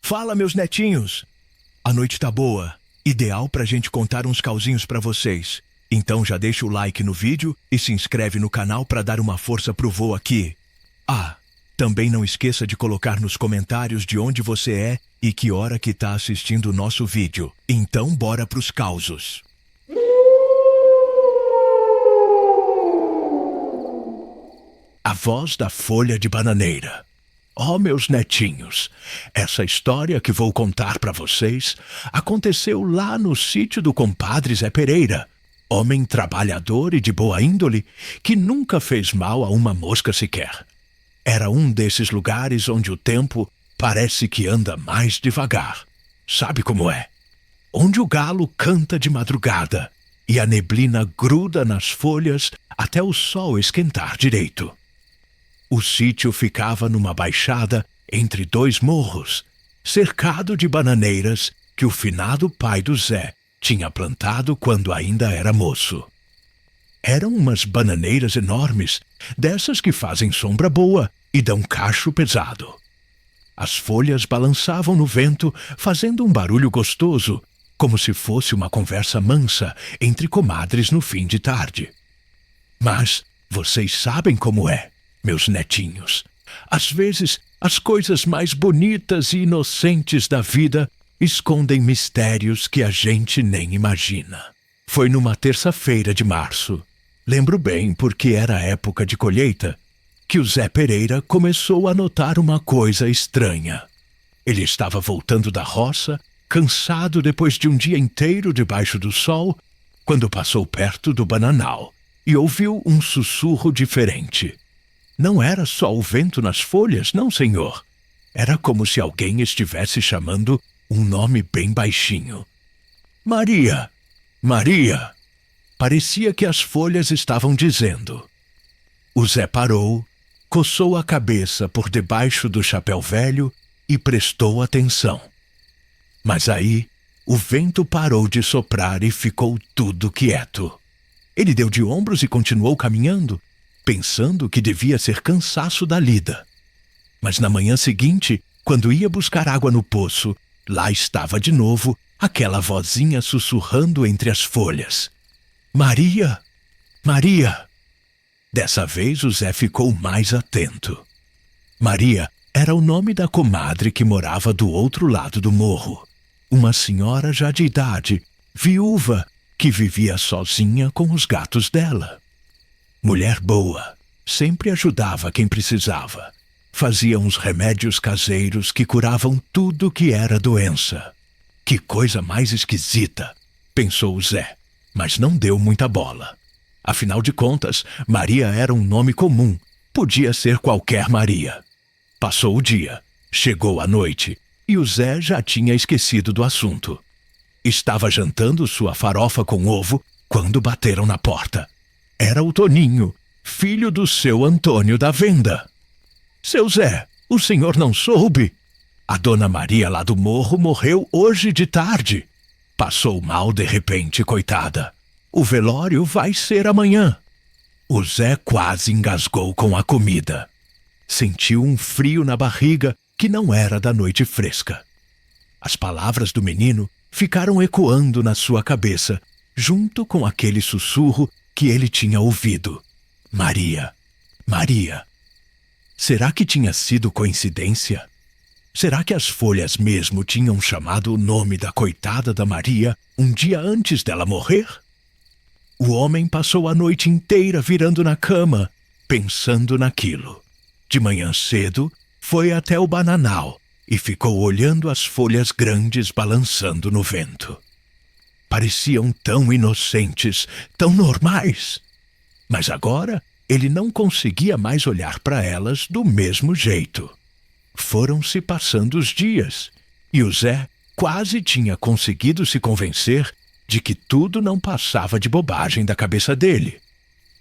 Fala, meus netinhos! A noite tá boa, ideal pra gente contar uns causinhos pra vocês. Então já deixa o like no vídeo e se inscreve no canal pra dar uma força pro vô aqui. Ah, também não esqueça de colocar nos comentários de onde você é e que hora que tá assistindo o nosso vídeo. Então bora pros causos. A voz da folha de bananeira. Oh, meus netinhos, essa história que vou contar para vocês aconteceu lá no sítio do compadre Zé Pereira, homem trabalhador e de boa índole que nunca fez mal a uma mosca sequer. Era um desses lugares onde o tempo parece que anda mais devagar. Sabe como é? Onde o galo canta de madrugada e a neblina gruda nas folhas até o sol esquentar direito. O sítio ficava numa baixada entre dois morros, cercado de bananeiras que o finado pai do Zé tinha plantado quando ainda era moço. Eram umas bananeiras enormes, dessas que fazem sombra boa e dão cacho pesado. As folhas balançavam no vento, fazendo um barulho gostoso, como se fosse uma conversa mansa entre comadres no fim de tarde. Mas vocês sabem como é, meus netinhos. Às vezes, as coisas mais bonitas e inocentes da vida escondem mistérios que a gente nem imagina. Foi numa terça-feira de março, lembro bem porque era época de colheita, que o Zé Pereira começou a notar uma coisa estranha. Ele estava voltando da roça, cansado depois de um dia inteiro debaixo do sol, quando passou perto do bananal e ouviu um sussurro diferente. Não era só o vento nas folhas, não, senhor. Era como se alguém estivesse chamando um nome bem baixinho. Maria! Maria! Parecia que as folhas estavam dizendo. O Zé parou, coçou a cabeça por debaixo do chapéu velho e prestou atenção. Mas aí, o vento parou de soprar e ficou tudo quieto. Ele deu de ombros e continuou caminhando, pensando que devia ser cansaço da lida. Mas na manhã seguinte, quando ia buscar água no poço, lá estava de novo aquela vozinha sussurrando entre as folhas. Maria! Maria! Dessa vez o Zé ficou mais atento. Maria era o nome da comadre que morava do outro lado do morro. Uma senhora já de idade, viúva, que vivia sozinha com os gatos dela. Mulher boa, sempre ajudava quem precisava. Fazia uns remédios caseiros que curavam tudo que era doença. Que coisa mais esquisita, pensou o Zé, mas não deu muita bola. Afinal de contas, Maria era um nome comum, podia ser qualquer Maria. Passou o dia, chegou a noite e o Zé já tinha esquecido do assunto. Estava jantando sua farofa com ovo quando bateram na porta. Era o Toninho, filho do seu Antônio da venda. Seu Zé, o senhor não soube? A dona Maria lá do morro morreu hoje de tarde. Passou mal de repente, coitada. O velório vai ser amanhã. O Zé quase engasgou com a comida. Sentiu um frio na barriga que não era da noite fresca. As palavras do menino ficaram ecoando na sua cabeça, junto com aquele sussurro que ele tinha ouvido. Maria, Maria. Será que tinha sido coincidência? Será que as folhas mesmo tinham chamado o nome da coitada da Maria um dia antes dela morrer? O homem passou a noite inteira virando na cama, pensando naquilo. De manhã cedo, foi até o bananal e ficou olhando as folhas grandes balançando no vento. Pareciam tão inocentes, tão normais. Mas agora ele não conseguia mais olhar para elas do mesmo jeito. Foram-se passando os dias e o Zé quase tinha conseguido se convencer de que tudo não passava de bobagem da cabeça dele.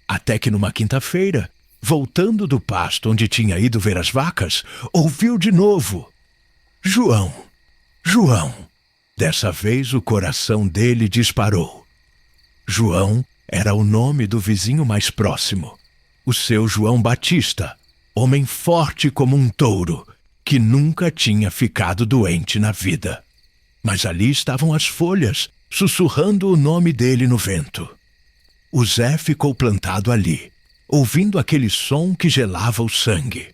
Até que numa quinta-feira, voltando do pasto onde tinha ido ver as vacas, ouviu de novo. João, João. Dessa vez o coração dele disparou. João era o nome do vizinho mais próximo, o seu João Batista, homem forte como um touro, que nunca tinha ficado doente na vida. Mas ali estavam as folhas, sussurrando o nome dele no vento. O Zé ficou plantado ali, ouvindo aquele som que gelava o sangue.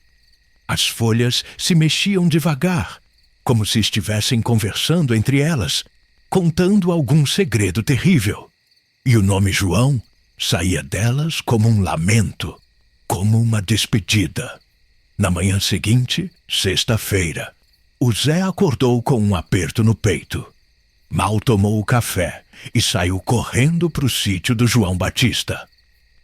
As folhas se mexiam devagar, como se estivessem conversando entre elas, contando algum segredo terrível. E o nome João saía delas como um lamento, como uma despedida. Na manhã seguinte, sexta-feira, o Zé acordou com um aperto no peito. Mal tomou o café e saiu correndo para o sítio do João Batista.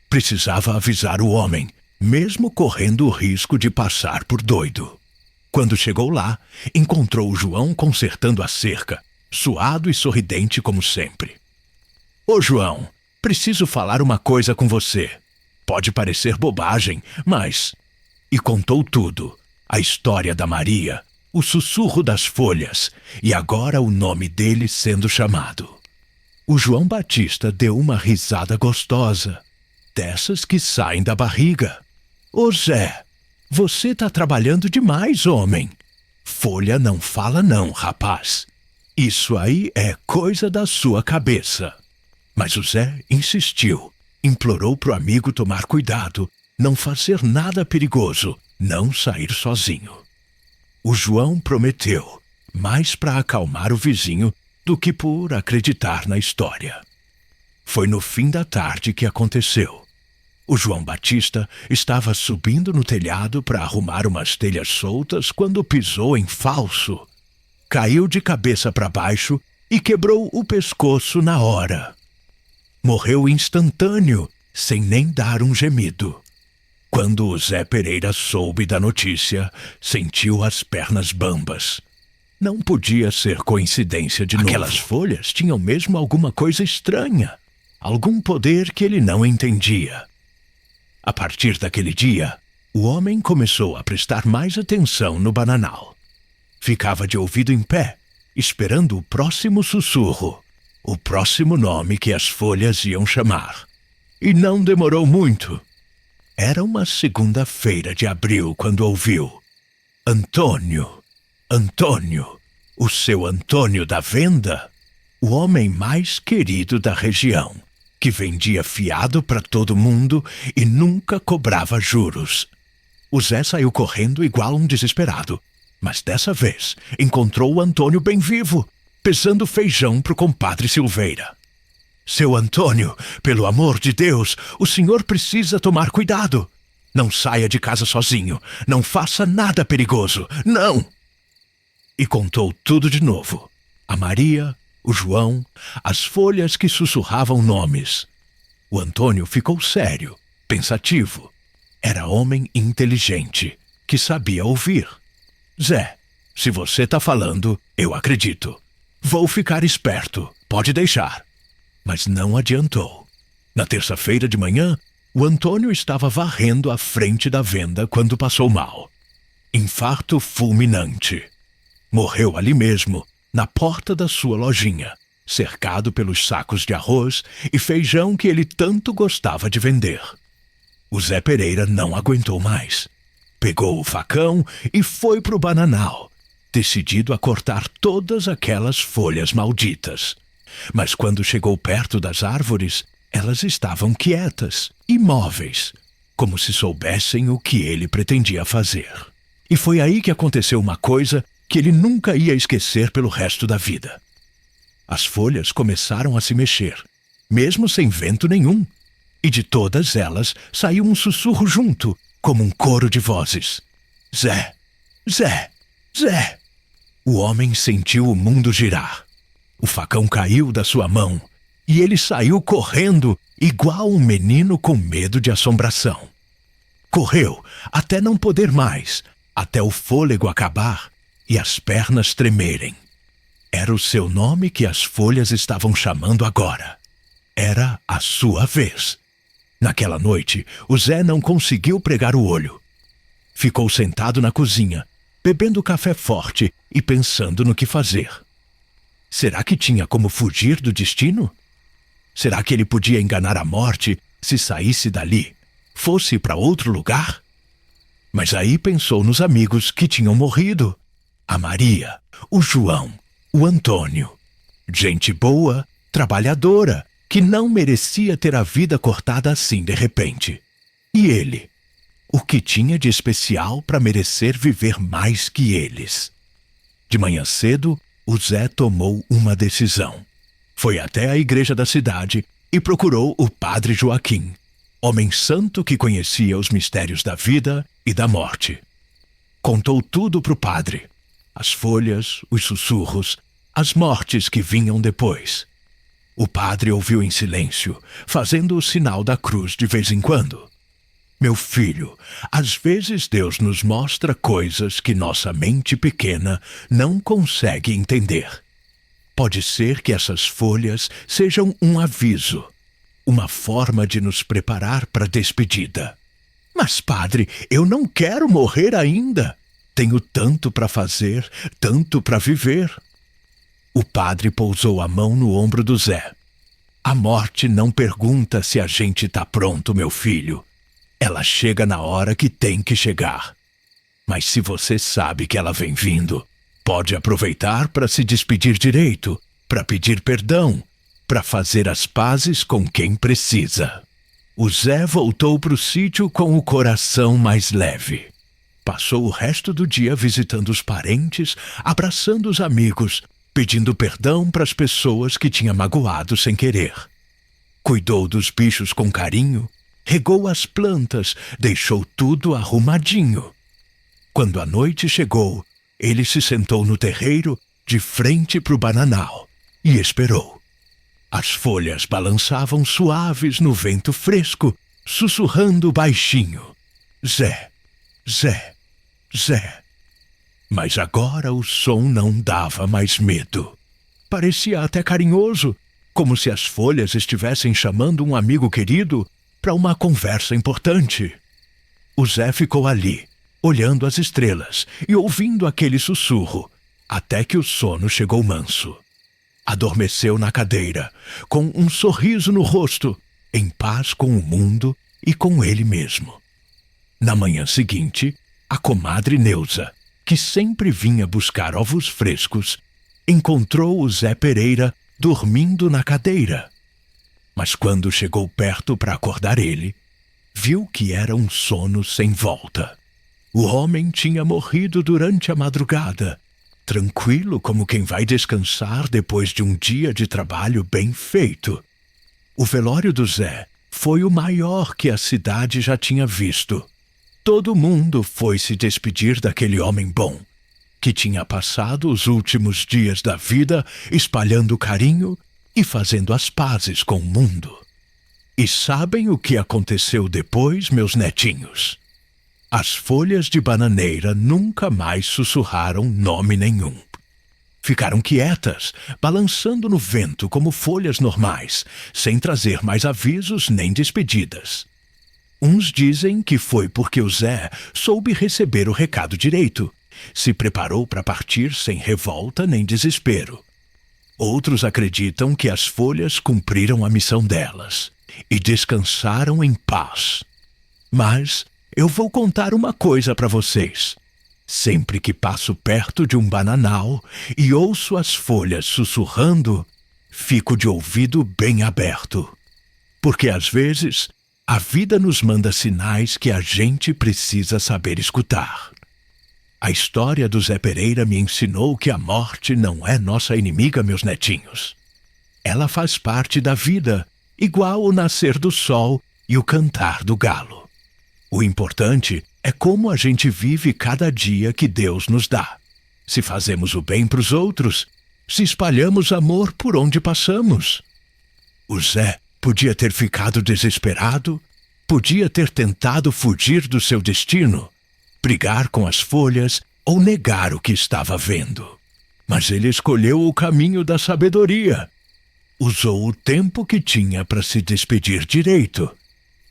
Precisava avisar o homem, mesmo correndo o risco de passar por doido. Quando chegou lá, encontrou o João consertando a cerca, suado e sorridente como sempre. Ô João, preciso falar uma coisa com você. Pode parecer bobagem, mas... E contou tudo, a história da Maria, o sussurro das folhas e agora o nome dele sendo chamado. O João Batista deu uma risada gostosa, dessas que saem da barriga. Ô Zé, você tá trabalhando demais, homem. Folha não fala não, rapaz. Isso aí é coisa da sua cabeça. Mas o Zé insistiu, implorou pro amigo tomar cuidado, não fazer nada perigoso, não sair sozinho. O João prometeu, mais para acalmar o vizinho do que por acreditar na história. Foi no fim da tarde que aconteceu. O João Batista estava subindo no telhado para arrumar umas telhas soltas quando pisou em falso. Caiu de cabeça para baixo e quebrou o pescoço na hora. Morreu instantâneo, sem nem dar um gemido. Quando o Zé Pereira soube da notícia, sentiu as pernas bambas. Não podia ser coincidência de novo. Aquelas folhas tinham mesmo alguma coisa estranha, algum poder que ele não entendia. A partir daquele dia, o homem começou a prestar mais atenção no bananal. Ficava de ouvido em pé, esperando o próximo sussurro, o próximo nome que as folhas iam chamar. E não demorou muito. Era uma segunda-feira de abril quando ouviu: Antônio, Antônio, o seu Antônio da venda, o homem mais querido da região, que vendia fiado para todo mundo e nunca cobrava juros. O Zé saiu correndo igual um desesperado, mas dessa vez encontrou o Antônio bem vivo, pesando feijão pro compadre Silveira. Seu Antônio, pelo amor de Deus, o senhor precisa tomar cuidado. Não saia de casa sozinho, não faça nada perigoso, não! E contou tudo de novo. A Maria, o João, as folhas que sussurravam nomes. O Antônio ficou sério, pensativo. Era homem inteligente, que sabia ouvir. Zé, se você tá falando, eu acredito. Vou ficar esperto, pode deixar. Mas não adiantou. Na terça-feira de manhã, o Antônio estava varrendo a frente da venda quando passou mal. Infarto fulminante. Morreu ali mesmo, na porta da sua lojinha, cercado pelos sacos de arroz e feijão que ele tanto gostava de vender. O Zé Pereira não aguentou mais. Pegou o facão e foi pro bananal, decidido a cortar todas aquelas folhas malditas. Mas quando chegou perto das árvores, elas estavam quietas, imóveis, como se soubessem o que ele pretendia fazer. E foi aí que aconteceu uma coisa que ele nunca ia esquecer pelo resto da vida. As folhas começaram a se mexer, mesmo sem vento nenhum, e de todas elas saiu um sussurro junto, como um coro de vozes. Zé, Zé, Zé! O homem sentiu o mundo girar. O facão caiu da sua mão e ele saiu correndo igual um menino com medo de assombração. Correu até não poder mais, até o fôlego acabar e as pernas tremerem. Era o seu nome que as folhas estavam chamando agora. Era a sua vez. Naquela noite, o Zé não conseguiu pregar o olho. Ficou sentado na cozinha, bebendo café forte e pensando no que fazer. Será que tinha como fugir do destino? Será que ele podia enganar a morte se saísse dali, fosse para outro lugar? Mas aí pensou nos amigos que tinham morrido. A Maria, o João, o Antônio. Gente boa, trabalhadora, que não merecia ter a vida cortada assim de repente. E ele? O que tinha de especial para merecer viver mais que eles? De manhã cedo, o Zé tomou uma decisão. Foi até a igreja da cidade e procurou o padre Joaquim, homem santo que conhecia os mistérios da vida e da morte. Contou tudo para o padre. As folhas, os sussurros, as mortes que vinham depois. O padre ouviu em silêncio, fazendo o sinal da cruz de vez em quando. Meu filho, às vezes Deus nos mostra coisas que nossa mente pequena não consegue entender. Pode ser que essas folhas sejam um aviso, uma forma de nos preparar para a despedida. Mas, padre, eu não quero morrer ainda. Tenho tanto para fazer, tanto para viver. O padre pousou a mão no ombro do Zé. A morte não pergunta se a gente está pronto, meu filho. Ela chega na hora que tem que chegar. Mas se você sabe que ela vem vindo, pode aproveitar para se despedir direito, para pedir perdão, para fazer as pazes com quem precisa. O Zé voltou para o sítio com o coração mais leve. Passou o resto do dia visitando os parentes, abraçando os amigos, pedindo perdão para as pessoas que tinha magoado sem querer. Cuidou dos bichos com carinho, regou as plantas, deixou tudo arrumadinho. Quando a noite chegou, ele se sentou no terreiro, de frente para o bananal, e esperou. As folhas balançavam suaves no vento fresco, sussurrando baixinho. Zé, Zé, Zé. Mas agora o som não dava mais medo. Parecia até carinhoso, como se as folhas estivessem chamando um amigo querido para uma conversa importante. O Zé ficou ali, olhando as estrelas e ouvindo aquele sussurro, até que o sono chegou manso. Adormeceu na cadeira, com um sorriso no rosto, em paz com o mundo e com ele mesmo. Na manhã seguinte, a comadre Neuza, que sempre vinha buscar ovos frescos, encontrou o Zé Pereira dormindo na cadeira. Mas quando chegou perto para acordar ele, viu que era um sono sem volta. O homem tinha morrido durante a madrugada, tranquilo como quem vai descansar depois de um dia de trabalho bem feito. O velório do Zé foi o maior que a cidade já tinha visto. Todo mundo foi se despedir daquele homem bom, que tinha passado os últimos dias da vida espalhando carinho e fazendo as pazes com o mundo. E sabem o que aconteceu depois, meus netinhos? As folhas de bananeira nunca mais sussurraram nome nenhum. Ficaram quietas, balançando no vento como folhas normais, sem trazer mais avisos nem despedidas. Uns dizem que foi porque o Zé soube receber o recado direito, se preparou para partir sem revolta nem desespero. Outros acreditam que as folhas cumpriram a missão delas e descansaram em paz. Mas eu vou contar uma coisa para vocês. Sempre que passo perto de um bananal e ouço as folhas sussurrando, fico de ouvido bem aberto. Porque às vezes a vida nos manda sinais que a gente precisa saber escutar. A história do Zé Pereira me ensinou que a morte não é nossa inimiga, meus netinhos. Ela faz parte da vida, igual o nascer do sol e o cantar do galo. O importante é como a gente vive cada dia que Deus nos dá. Se fazemos o bem para os outros, se espalhamos amor por onde passamos. O Zé podia ter ficado desesperado, podia ter tentado fugir do seu destino, brigar com as folhas ou negar o que estava vendo. Mas ele escolheu o caminho da sabedoria. Usou o tempo que tinha para se despedir direito,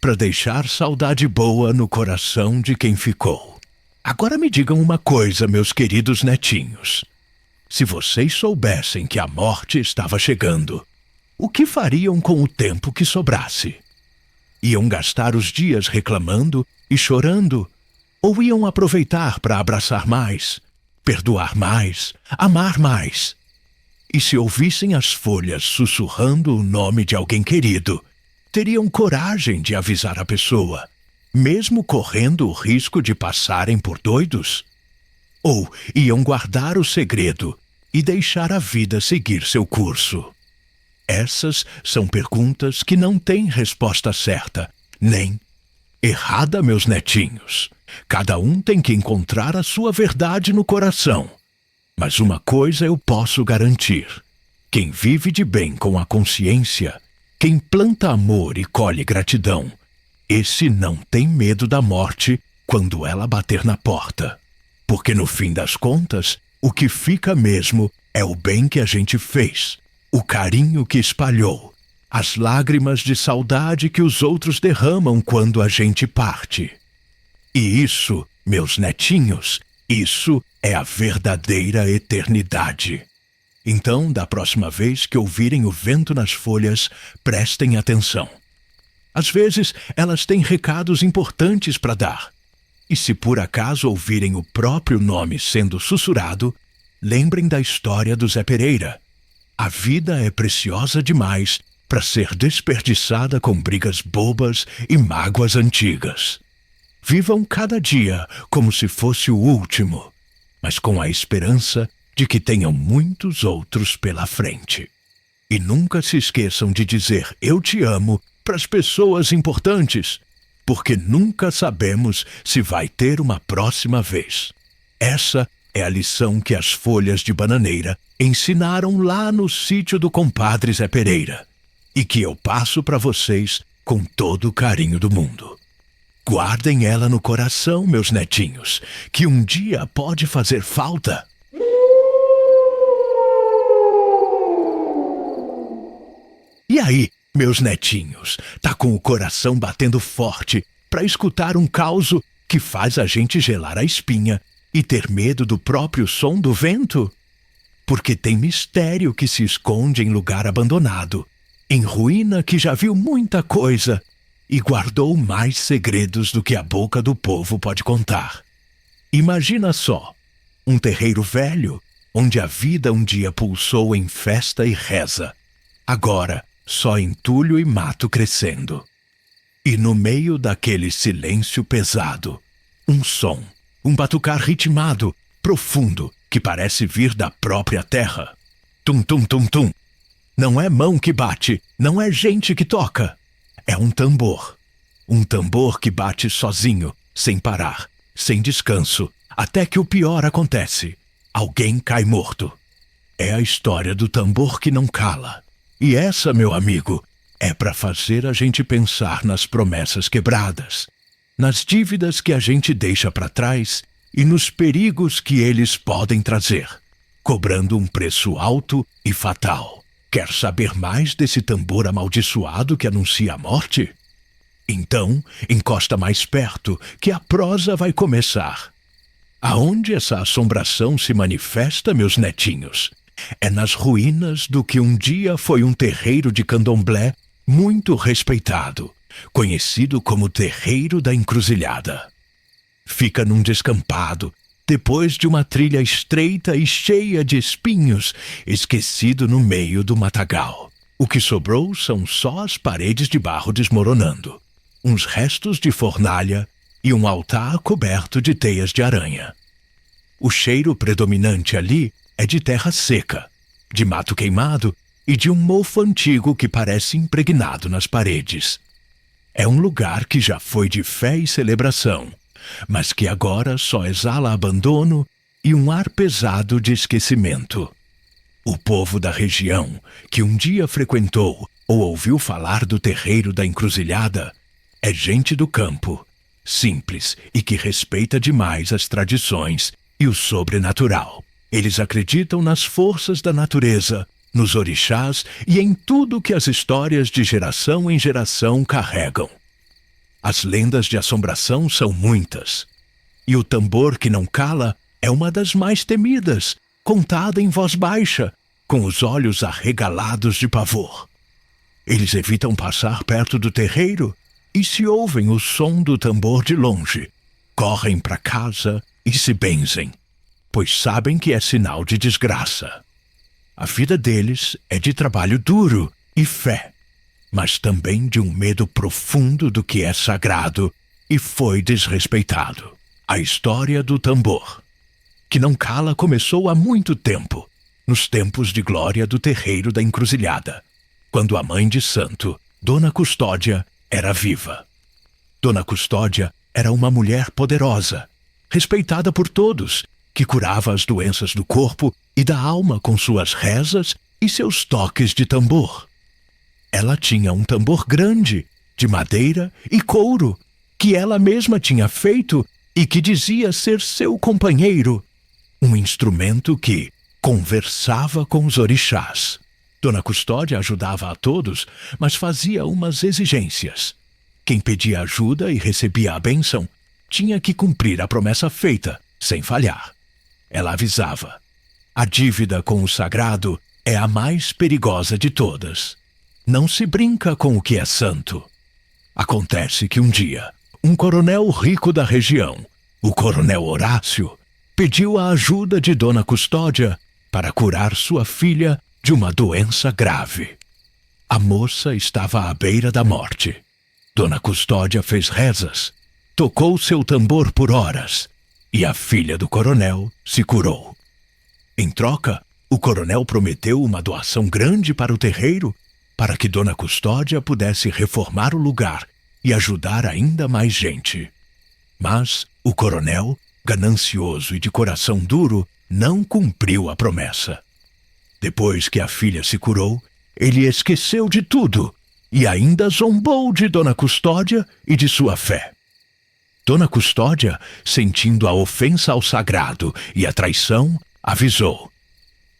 para deixar saudade boa no coração de quem ficou. Agora me digam uma coisa, meus queridos netinhos. Se vocês soubessem que a morte estava chegando, o que fariam com o tempo que sobrasse? Iam gastar os dias reclamando e chorando? Ou iam aproveitar para abraçar mais, perdoar mais, amar mais? E se ouvissem as folhas sussurrando o nome de alguém querido, teriam coragem de avisar a pessoa, mesmo correndo o risco de passarem por doidos? Ou iam guardar o segredo e deixar a vida seguir seu curso? Essas são perguntas que não têm resposta certa, nem errada, meus netinhos. Cada um tem que encontrar a sua verdade no coração. Mas uma coisa eu posso garantir: quem vive de bem com a consciência, quem planta amor e colhe gratidão, esse não tem medo da morte quando ela bater na porta. Porque no fim das contas, o que fica mesmo é o bem que a gente fez, o carinho que espalhou, as lágrimas de saudade que os outros derramam quando a gente parte. E isso, meus netinhos, isso é a verdadeira eternidade. Então, da próxima vez que ouvirem o vento nas folhas, prestem atenção. Às vezes, elas têm recados importantes para dar. E se por acaso ouvirem o próprio nome sendo sussurrado, lembrem da história do Zé Pereira. A vida é preciosa demais para ser desperdiçada com brigas bobas e mágoas antigas. Vivam cada dia como se fosse o último, mas com a esperança de que tenham muitos outros pela frente. E nunca se esqueçam de dizer "eu te amo" para as pessoas importantes, porque nunca sabemos se vai ter uma próxima vez. Essa é a lição que as folhas de bananeira ensinaram lá no sítio do compadre Zé Pereira, e que eu passo para vocês com todo o carinho do mundo. Guardem ela no coração, meus netinhos, que um dia pode fazer falta. E aí, meus netinhos, tá com o coração batendo forte para escutar um causo que faz a gente gelar a espinha e ter medo do próprio som do vento? Porque tem mistério que se esconde em lugar abandonado, em ruína que já viu muita coisa e guardou mais segredos do que a boca do povo pode contar. Imagina só, um terreiro velho, onde a vida um dia pulsou em festa e reza, agora só entulho e mato crescendo. E no meio daquele silêncio pesado, um som, um batucar ritmado, profundo, que parece vir da própria terra. Tum, tum, tum, tum. Não é mão que bate, não é gente que toca. É um tambor. Um tambor que bate sozinho, sem parar, sem descanso, até que o pior acontece. Alguém cai morto. É a história do tambor que não cala. E essa, meu amigo, é para fazer a gente pensar nas promessas quebradas, nas dívidas que a gente deixa para trás e nos perigos que eles podem trazer, cobrando um preço alto e fatal. Quer saber mais desse tambor amaldiçoado que anuncia a morte? Então, encosta mais perto, que a prosa vai começar. Aonde essa assombração se manifesta, meus netinhos? É nas ruínas do que um dia foi um terreiro de candomblé muito respeitado, conhecido como Terreiro da Encruzilhada. Fica num descampado, depois de uma trilha estreita e cheia de espinhos, esquecido no meio do matagal. O que sobrou são só as paredes de barro desmoronando, uns restos de fornalha e um altar coberto de teias de aranha. O cheiro predominante ali é de terra seca, de mato queimado e de um mofo antigo que parece impregnado nas paredes. É um lugar que já foi de fé e celebração, mas que agora só exala abandono e um ar pesado de esquecimento. O povo da região, que um dia frequentou ou ouviu falar do Terreiro da Encruzilhada, é gente do campo, simples e que respeita demais as tradições e o sobrenatural. Eles acreditam nas forças da natureza, nos orixás e em tudo que as histórias de geração em geração carregam. As lendas de assombração são muitas, e o tambor que não cala é uma das mais temidas, contada em voz baixa, com os olhos arregalados de pavor. Eles evitam passar perto do terreiro e se ouvem o som do tambor de longe, correm para casa e se benzem, pois sabem que é sinal de desgraça. A vida deles é de trabalho duro e fé, mas também de um medo profundo do que é sagrado e foi desrespeitado. A história do tambor, que não cala, começou há muito tempo, nos tempos de glória do terreiro da Encruzilhada, quando a mãe de santo, Dona Custódia, era viva. Dona Custódia era uma mulher poderosa, respeitada por todos, que curava as doenças do corpo e da alma com suas rezas e seus toques de tambor. Ela tinha um tambor grande, de madeira e couro, que ela mesma tinha feito e que dizia ser seu companheiro, um instrumento que conversava com os orixás. Dona Custódia ajudava a todos, mas fazia umas exigências. Quem pedia ajuda e recebia a bênção tinha que cumprir a promessa feita, sem falhar. Ela avisava: a dívida com o sagrado é a mais perigosa de todas. Não se brinca com o que é santo. Acontece que um dia, um coronel rico da região, o coronel Horácio, pediu a ajuda de Dona Custódia para curar sua filha de uma doença grave. A moça estava à beira da morte. Dona Custódia fez rezas, tocou seu tambor por horas, e a filha do coronel se curou. Em troca, o coronel prometeu uma doação grande para o terreiro, para que Dona Custódia pudesse reformar o lugar e ajudar ainda mais gente. Mas o coronel, ganancioso e de coração duro, não cumpriu a promessa. Depois que a filha se curou, ele esqueceu de tudo e ainda zombou de Dona Custódia e de sua fé. Dona Custódia, sentindo a ofensa ao sagrado e a traição, avisou: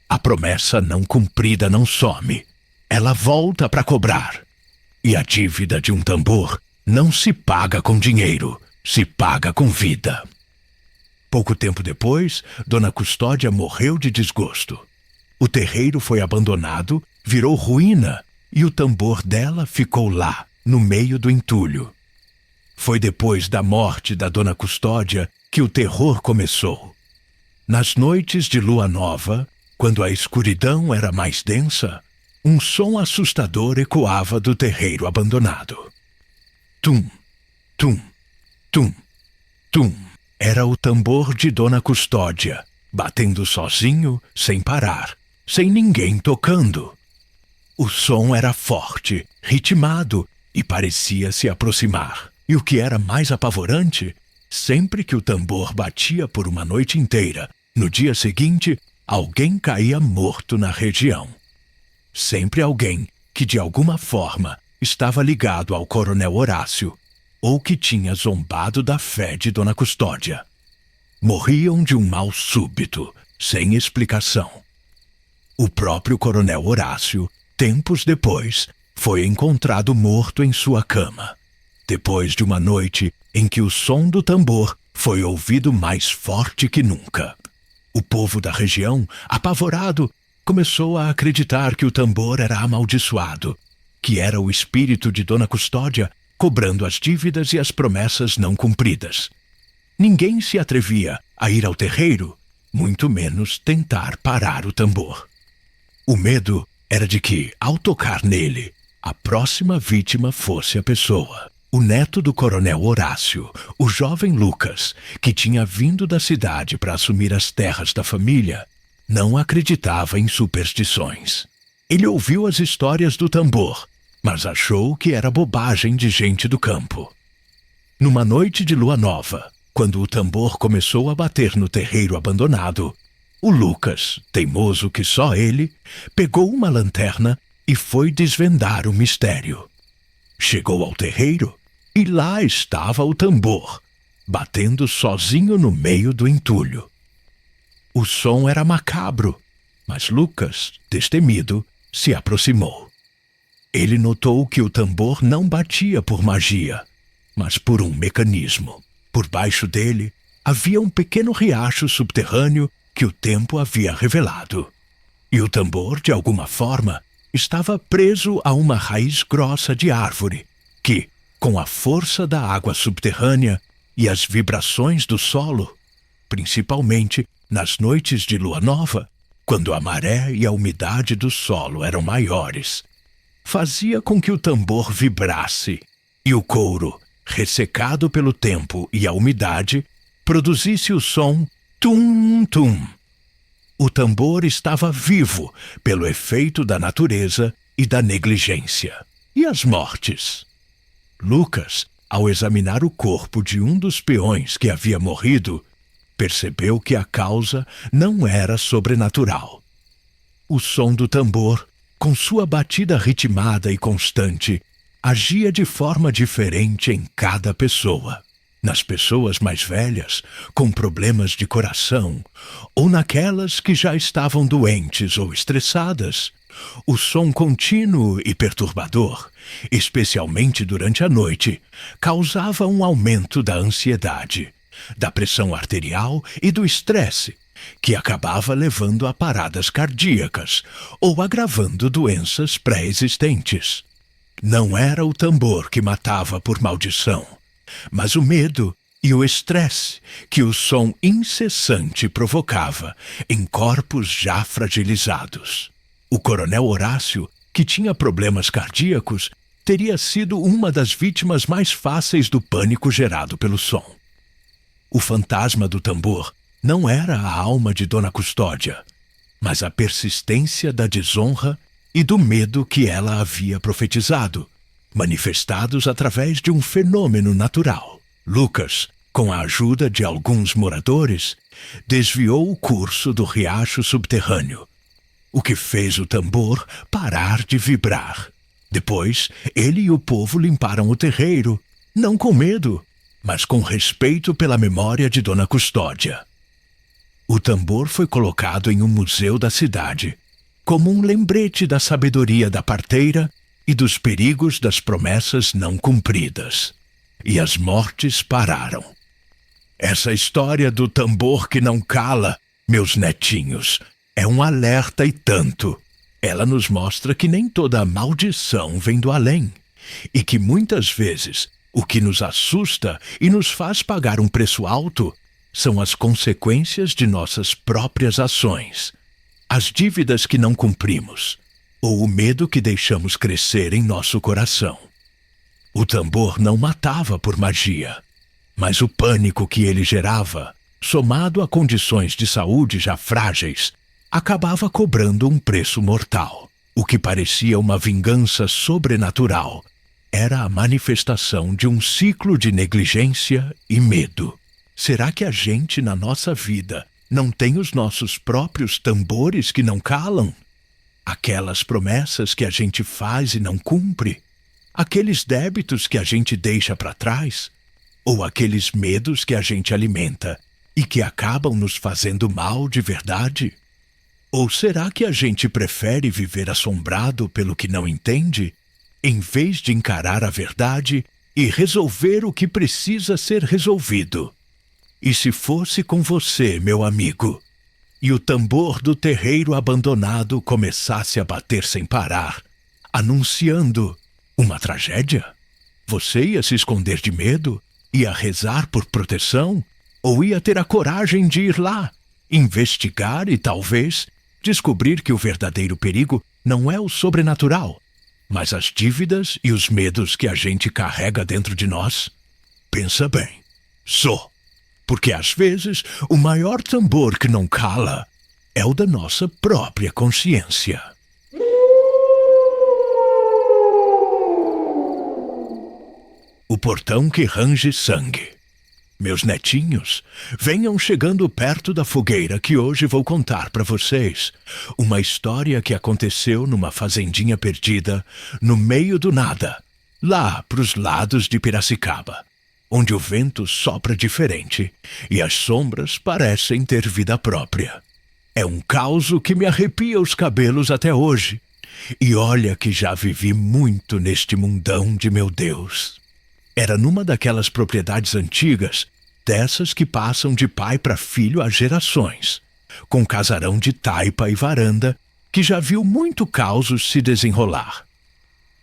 a promessa não cumprida não some, ela volta para cobrar. E a dívida de um tambor não se paga com dinheiro, se paga com vida. Pouco tempo depois, Dona Custódia morreu de desgosto. O terreiro foi abandonado, virou ruína, e o tambor dela ficou lá, no meio do entulho. Foi depois da morte da Dona Custódia que o terror começou. Nas noites de lua nova, quando a escuridão era mais densa, um som assustador ecoava do terreiro abandonado. Tum, tum, tum, tum. Era o tambor de Dona Custódia, batendo sozinho, sem parar, sem ninguém tocando. O som era forte, ritmado e parecia se aproximar. E o que era mais apavorante, sempre que o tambor batia por uma noite inteira, no dia seguinte, alguém caía morto na região. Sempre alguém que, de alguma forma, estava ligado ao coronel Horácio, ou que tinha zombado da fé de Dona Custódia. Morriam de um mal súbito, sem explicação. O próprio coronel Horácio, tempos depois, foi encontrado morto em sua cama, depois de uma noite em que o som do tambor foi ouvido mais forte que nunca. O povo da região, apavorado, começou a acreditar que o tambor era amaldiçoado, que era o espírito de Dona Custódia cobrando as dívidas e as promessas não cumpridas. Ninguém se atrevia a ir ao terreiro, muito menos tentar parar o tambor. O medo era de que, ao tocar nele, a próxima vítima fosse a pessoa. O neto do coronel Horácio, o jovem Lucas, que tinha vindo da cidade para assumir as terras da família, não acreditava em superstições. Ele ouviu as histórias do tambor, mas achou que era bobagem de gente do campo. Numa noite de lua nova, quando o tambor começou a bater no terreiro abandonado, o Lucas, teimoso que só ele, pegou uma lanterna e foi desvendar o mistério. Chegou ao terreiro e lá estava o tambor, batendo sozinho no meio do entulho. O som era macabro, mas Lucas, destemido, se aproximou. Ele notou que o tambor não batia por magia, mas por um mecanismo. Por baixo dele havia um pequeno riacho subterrâneo que o tempo havia revelado. E o tambor, de alguma forma, estava preso a uma raiz grossa de árvore, que, com a força da água subterrânea, e as vibrações do solo, principalmente nas noites de lua nova, quando a maré e a umidade do solo eram maiores, fazia com que o tambor vibrasse e o couro, ressecado pelo tempo e a umidade, produzisse o som tum-tum. O tambor estava vivo pelo efeito da natureza e da negligência. E as mortes? Lucas, ao examinar o corpo de um dos peões que havia morrido, percebeu que a causa não era sobrenatural. O som do tambor, com sua batida ritmada e constante, agia de forma diferente em cada pessoa. Nas pessoas mais velhas, com problemas de coração, ou naquelas que já estavam doentes ou estressadas, o som contínuo e perturbador, especialmente durante a noite, causava um aumento da ansiedade, da pressão arterial e do estresse, que acabava levando a paradas cardíacas ou agravando doenças pré-existentes. Não era o tambor que matava por maldição, mas o medo e o estresse que o som incessante provocava em corpos já fragilizados. O coronel Horácio, que tinha problemas cardíacos, teria sido uma das vítimas mais fáceis do pânico gerado pelo som. O fantasma do tambor não era a alma de Dona Custódia, mas a persistência da desonra e do medo que ela havia profetizado, manifestados através de um fenômeno natural. Lucas, com a ajuda de alguns moradores, desviou o curso do riacho subterrâneo, o que fez o tambor parar de vibrar. Depois, ele e o povo limparam o terreiro, não com medo, mas com respeito pela memória de Dona Custódia. O tambor foi colocado em um museu da cidade, como um lembrete da sabedoria da parteira e dos perigos das promessas não cumpridas. E as mortes pararam. Essa história do tambor que não cala, meus netinhos, é um alerta e tanto. Ela nos mostra que nem toda maldição vem do além, e que muitas vezes o que nos assusta e nos faz pagar um preço alto são as consequências de nossas próprias ações, as dívidas que não cumprimos, ou o medo que deixamos crescer em nosso coração. O tambor não matava por magia, mas o pânico que ele gerava, somado a condições de saúde já frágeis, acabava cobrando um preço mortal. O que parecia uma vingança sobrenatural era a manifestação de um ciclo de negligência e medo. Será que a gente, na nossa vida, não tem os nossos próprios tambores que não calam? Aquelas promessas que a gente faz e não cumpre? Aqueles débitos que a gente deixa para trás? Ou aqueles medos que a gente alimenta e que acabam nos fazendo mal de verdade? Ou será que a gente prefere viver assombrado pelo que não entende, em vez de encarar a verdade e resolver o que precisa ser resolvido? E se fosse com você, meu amigo, e o tambor do terreiro abandonado começasse a bater sem parar, anunciando uma tragédia? Você ia se esconder de medo? Ia rezar por proteção? Ou ia ter a coragem de ir lá, investigar e talvez descobrir que o verdadeiro perigo não é o sobrenatural, mas as dívidas e os medos que a gente carrega dentro de nós? Pensa bem. Porque às vezes o maior tambor que não cala é o da nossa própria consciência. O portão que range sangue. Meus netinhos, venham chegando perto da fogueira que hoje vou contar para vocês uma história que aconteceu numa fazendinha perdida no meio do nada, lá pros lados de Piracicaba, onde o vento sopra diferente e as sombras parecem ter vida própria. É um caos que me arrepia os cabelos até hoje. E olha que já vivi muito neste mundão de meu Deus. Era numa daquelas propriedades antigas, dessas que passam de pai para filho há gerações, com casarão de taipa e varanda, que já viu muito caos se desenrolar.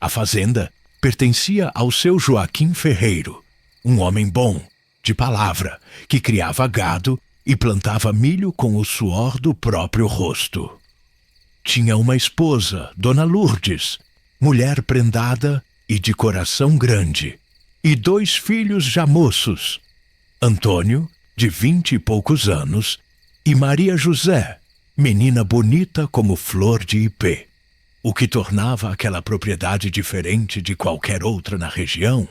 A fazenda pertencia ao seu Joaquim Ferreiro, um homem bom, de palavra, que criava gado e plantava milho com o suor do próprio rosto. Tinha uma esposa, Dona Lourdes, mulher prendada e de coração grande, e 2 filhos já moços, Antônio, de 20 e poucos anos, e Maria José, menina bonita como flor de ipê. O que tornava aquela propriedade diferente de qualquer outra na região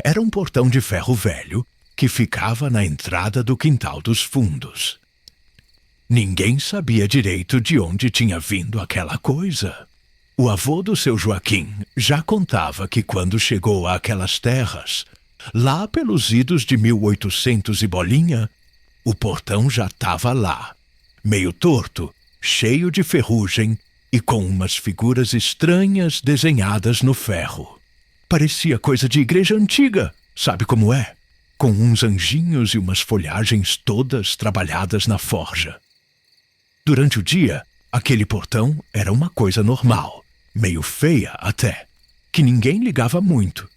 era um portão de ferro velho que ficava na entrada do quintal dos fundos. Ninguém sabia direito de onde tinha vindo aquela coisa. O avô do seu Joaquim já contava que quando chegou àquelas terras, lá pelos idos de 1800 e bolinha, o portão já estava lá, meio torto, cheio de ferrugem e com umas figuras estranhas desenhadas no ferro. Parecia coisa de igreja antiga, sabe como é? Com uns anjinhos e umas folhagens todas trabalhadas na forja. Durante o dia, aquele portão era uma coisa normal, meio feia até, que ninguém ligava muito.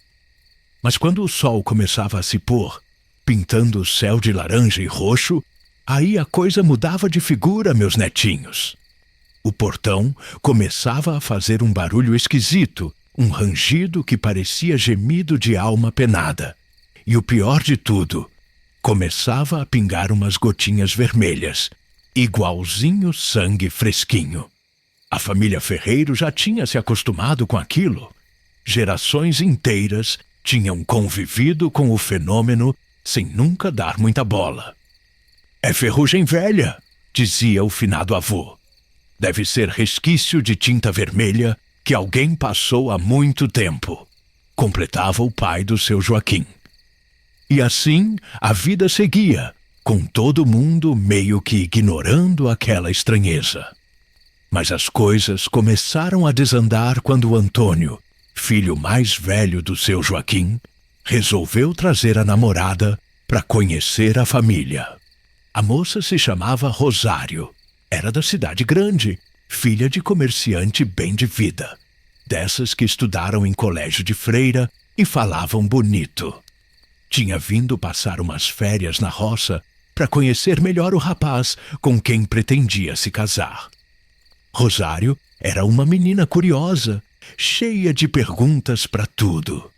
Mas quando o sol começava a se pôr, pintando o céu de laranja e roxo, aí a coisa mudava de figura, meus netinhos. O portão começava a fazer um barulho esquisito, um rangido que parecia gemido de alma penada. E o pior de tudo, começava a pingar umas gotinhas vermelhas, igualzinho sangue fresquinho. A família Ferreiro já tinha se acostumado com aquilo. Gerações inteiras tinham convivido com o fenômeno sem nunca dar muita bola. É ferrugem velha, dizia o finado avô. Deve ser resquício de tinta vermelha que alguém passou há muito tempo, completava o pai do seu Joaquim. E assim a vida seguia, com todo mundo meio que ignorando aquela estranheza. Mas as coisas começaram a desandar quando Antônio, filho mais velho do seu Joaquim, resolveu trazer a namorada para conhecer a família. A moça se chamava Rosário, era da cidade grande, filha de comerciante bem de vida, dessas que estudaram em colégio de freira e falavam bonito. Tinha vindo passar umas férias na roça para conhecer melhor o rapaz com quem pretendia se casar. Rosário era uma menina curiosa, cheia de perguntas para tudo.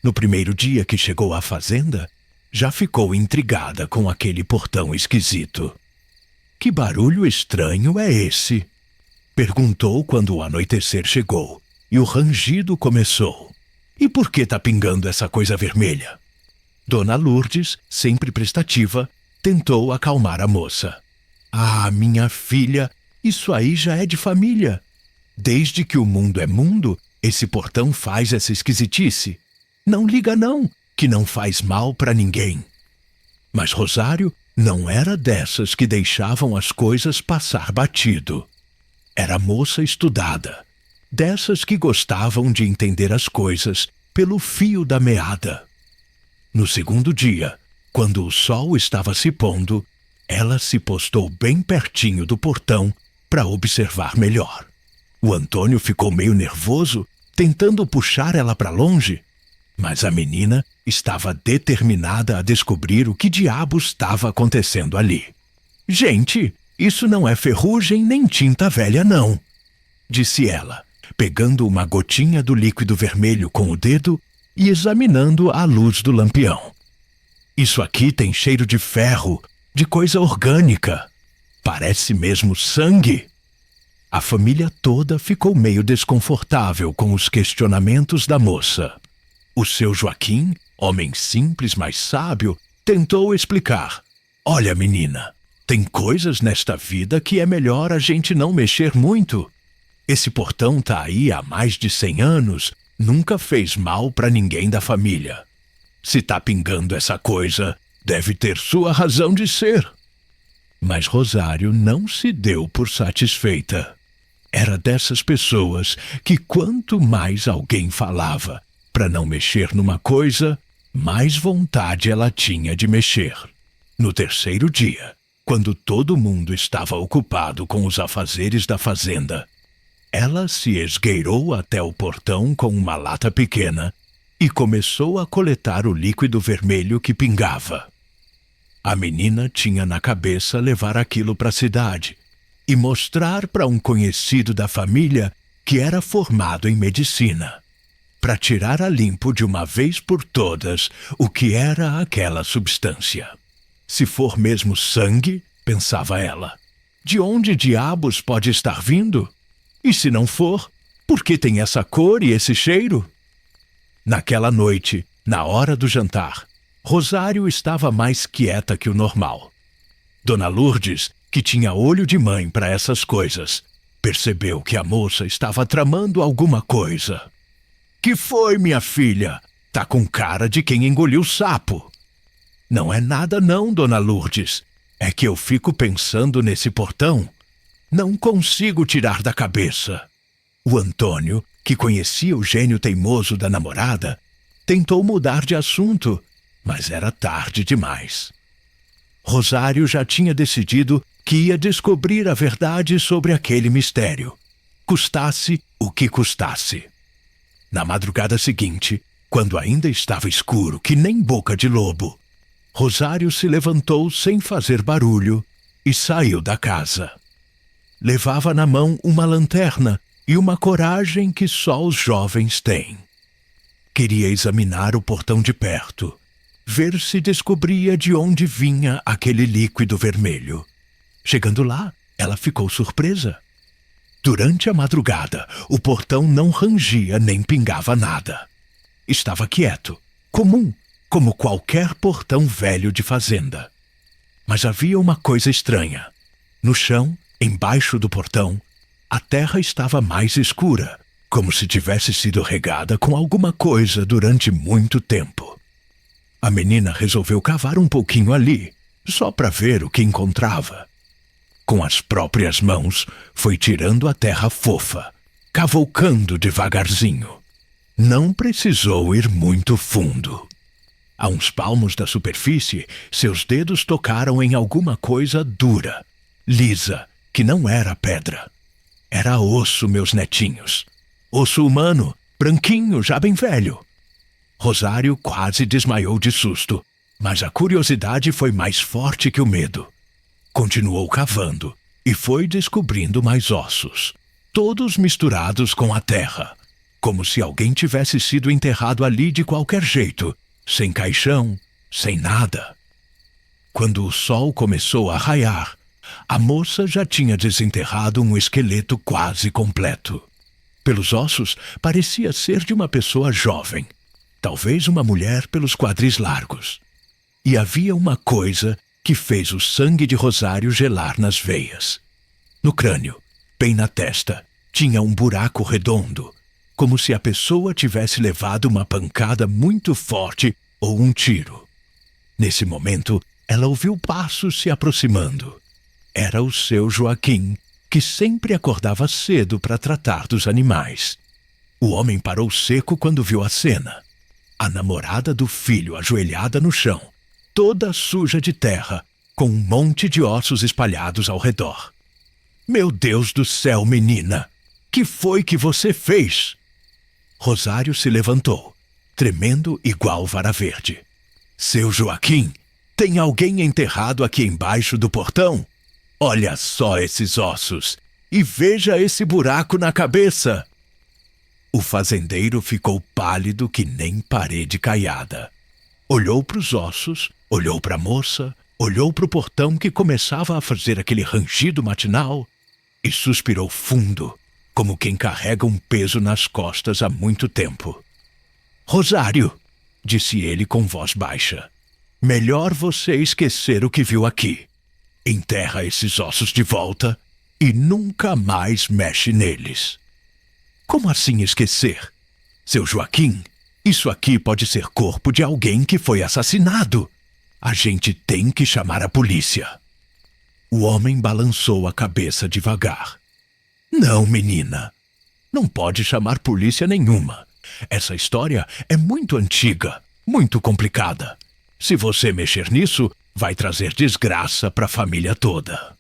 No primeiro dia que chegou à fazenda, já ficou intrigada com aquele portão esquisito. Que barulho estranho é esse? Perguntou quando o anoitecer chegou e o rangido começou. E por que tá pingando essa coisa vermelha? Dona Lourdes, sempre prestativa, tentou acalmar a moça. Ah, minha filha, isso aí já é de família. Desde que o mundo é mundo, esse portão faz essa esquisitice. Não liga não, que não faz mal para ninguém. Mas Rosário não era dessas que deixavam as coisas passar batido. Era moça estudada, dessas que gostavam de entender as coisas pelo fio da meada. No segundo dia, quando o sol estava se pondo, ela se postou bem pertinho do portão para observar melhor. O Antônio ficou meio nervoso, tentando puxar ela para longe, mas a menina estava determinada a descobrir o que diabos estava acontecendo ali. Gente, isso não é ferrugem nem tinta velha não, disse ela, pegando uma gotinha do líquido vermelho com o dedo e examinando à luz do lampião. Isso aqui tem cheiro de ferro, de coisa orgânica. Parece mesmo sangue. A família toda ficou meio desconfortável com os questionamentos da moça. O seu Joaquim, homem simples, mas sábio, tentou explicar. Olha, menina, tem coisas nesta vida que é melhor a gente não mexer muito. Esse portão tá aí há mais de 100 anos, nunca fez mal para ninguém da família. Se tá pingando essa coisa, deve ter sua razão de ser. Mas Rosário não se deu por satisfeita. Era dessas pessoas que quanto mais alguém falava para não mexer numa coisa, mais vontade ela tinha de mexer. No terceiro dia, quando todo mundo estava ocupado com os afazeres da fazenda, ela se esgueirou até o portão com uma lata pequena e começou a coletar o líquido vermelho que pingava. A menina tinha na cabeça levar aquilo para a cidade e mostrar para um conhecido da família que era formado em medicina, para tirar a limpo de uma vez por todas o que era aquela substância. Se for mesmo sangue, pensava ela, de onde diabos pode estar vindo? E se não for, por que tem essa cor e esse cheiro? Naquela noite, na hora do jantar, Rosário estava mais quieta que o normal. Dona Lourdes, que tinha olho de mãe para essas coisas, percebeu que a moça estava tramando alguma coisa. Que foi, minha filha? Tá com cara de quem engoliu sapo. Não é nada não, Dona Lourdes. É que eu fico pensando nesse portão. Não consigo tirar da cabeça. O Antônio, que conhecia o gênio teimoso da namorada, tentou mudar de assunto, mas era tarde demais. Rosário já tinha decidido que ia descobrir a verdade sobre aquele mistério, custasse o que custasse. Na madrugada seguinte, quando ainda estava escuro que nem boca de lobo, Rosário se levantou sem fazer barulho e saiu da casa. Levava na mão uma lanterna e uma coragem que só os jovens têm. Queria examinar o portão de perto, ver se descobria de onde vinha aquele líquido vermelho. Chegando lá, ela ficou surpresa. Durante a madrugada, o portão não rangia nem pingava nada. Estava quieto, comum, como qualquer portão velho de fazenda. Mas havia uma coisa estranha. No chão, embaixo do portão, a terra estava mais escura, como se tivesse sido regada com alguma coisa durante muito tempo. A menina resolveu cavar um pouquinho ali, só para ver o que encontrava. Com as próprias mãos, foi tirando a terra fofa, cavoucando devagarzinho. Não precisou ir muito fundo. A uns palmos da superfície, seus dedos tocaram em alguma coisa dura, lisa, que não era pedra. Era osso, meus netinhos. Osso humano, branquinho, já bem velho. Rosário quase desmaiou de susto, mas a curiosidade foi mais forte que o medo. Continuou cavando e foi descobrindo mais ossos, todos misturados com a terra, como se alguém tivesse sido enterrado ali de qualquer jeito, sem caixão, sem nada. Quando o sol começou a raiar, a moça já tinha desenterrado um esqueleto quase completo. Pelos ossos, parecia ser de uma pessoa jovem, talvez uma mulher pelos quadris largos. E havia uma coisa que fez o sangue de Rosário gelar nas veias. No crânio, bem na testa, tinha um buraco redondo, como se a pessoa tivesse levado uma pancada muito forte ou um tiro. Nesse momento, ela ouviu passos se aproximando. Era o seu Joaquim, que sempre acordava cedo para tratar dos animais. O homem parou seco quando viu a cena. A namorada do filho ajoelhada no chão, toda suja de terra, com um monte de ossos espalhados ao redor. Meu Deus do céu, menina! Que foi que você fez? Rosário se levantou, tremendo igual vara verde. Seu Joaquim, tem alguém enterrado aqui embaixo do portão? Olha só esses ossos e veja esse buraco na cabeça. O fazendeiro ficou pálido que nem parede caiada. Olhou para os ossos, olhou para a moça, olhou para o portão que começava a fazer aquele rangido matinal e suspirou fundo, como quem carrega um peso nas costas há muito tempo. Rosário, disse ele com voz baixa, melhor você esquecer o que viu aqui. Enterra esses ossos de volta e nunca mais mexe neles. Como assim esquecer? Seu Joaquim, isso aqui pode ser corpo de alguém que foi assassinado. A gente tem que chamar a polícia. O homem balançou a cabeça devagar. Não, menina. Não pode chamar polícia nenhuma. Essa história é muito antiga, muito complicada. Se você mexer nisso, vai trazer desgraça para a família toda.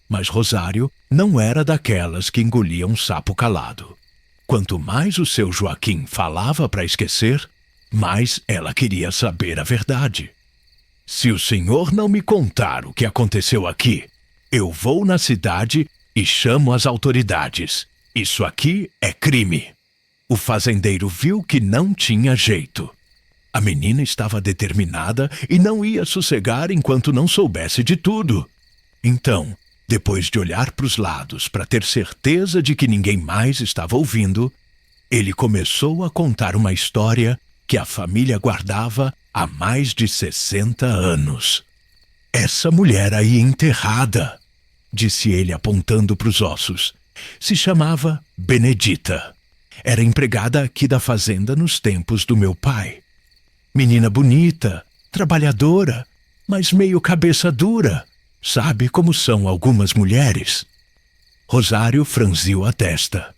Mas Rosário não era daquelas que engoliam um sapo calado. Quanto mais o seu Joaquim falava para esquecer, mas ela queria saber a verdade. Se o senhor não me contar o que aconteceu aqui, eu vou na cidade e chamo as autoridades. Isso aqui é crime. O fazendeiro viu que não tinha jeito. A menina estava determinada e não ia sossegar enquanto não soubesse de tudo. Então, depois de olhar para os lados para ter certeza de que ninguém mais estava ouvindo, ele começou a contar uma história que a família guardava há mais de 60 anos. Essa mulher aí enterrada, disse ele apontando para os ossos, se chamava Benedita. Era empregada aqui da fazenda nos tempos do meu pai. Menina bonita, trabalhadora, mas meio cabeça dura. Sabe como são algumas mulheres? Rosário franziu a testa.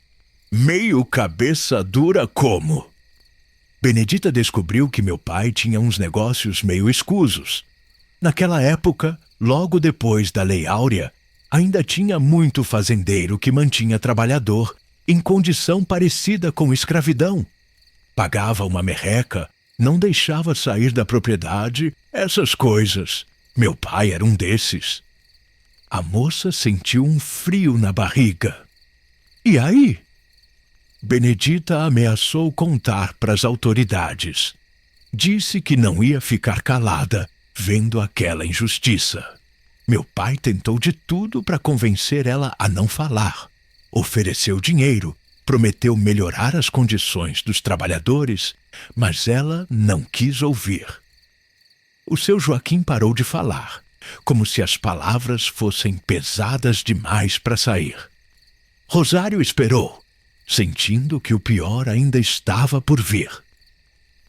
Meio cabeça dura como? Benedita descobriu que meu pai tinha uns negócios meio escusos. Naquela época, logo depois da Lei Áurea, ainda tinha muito fazendeiro que mantinha trabalhador em condição parecida com escravidão. Pagava uma merreca, não deixava sair da propriedade, essas coisas. Meu pai era um desses. A moça sentiu um frio na barriga. E aí? Benedita ameaçou contar para as autoridades. Disse que não ia ficar calada, vendo aquela injustiça. Meu pai tentou de tudo para convencer ela a não falar. Ofereceu dinheiro, prometeu melhorar as condições dos trabalhadores, mas ela não quis ouvir. O seu Joaquim parou de falar, como se as palavras fossem pesadas demais para sair. Rosário esperou, sentindo que o pior ainda estava por vir.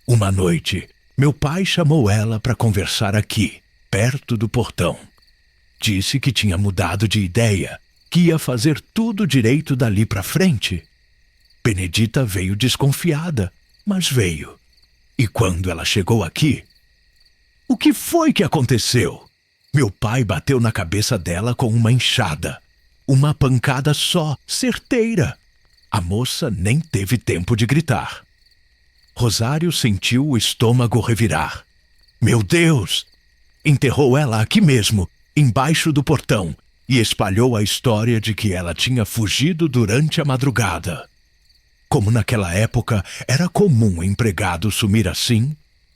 Uma noite, meu pai chamou ela para conversar aqui, perto do portão. Disse que tinha mudado de ideia, que ia fazer tudo direito dali para frente. Benedita veio desconfiada, mas veio. E quando ela chegou aqui... O que foi que aconteceu? Meu pai bateu na cabeça dela com uma enxada. Uma pancada só, certeira. A moça nem teve tempo de gritar. Rosário sentiu o estômago revirar. Meu Deus! Enterrou ela aqui mesmo, embaixo do portão, e espalhou a história de que ela tinha fugido durante a madrugada. Como naquela época era comum empregado sumir assim,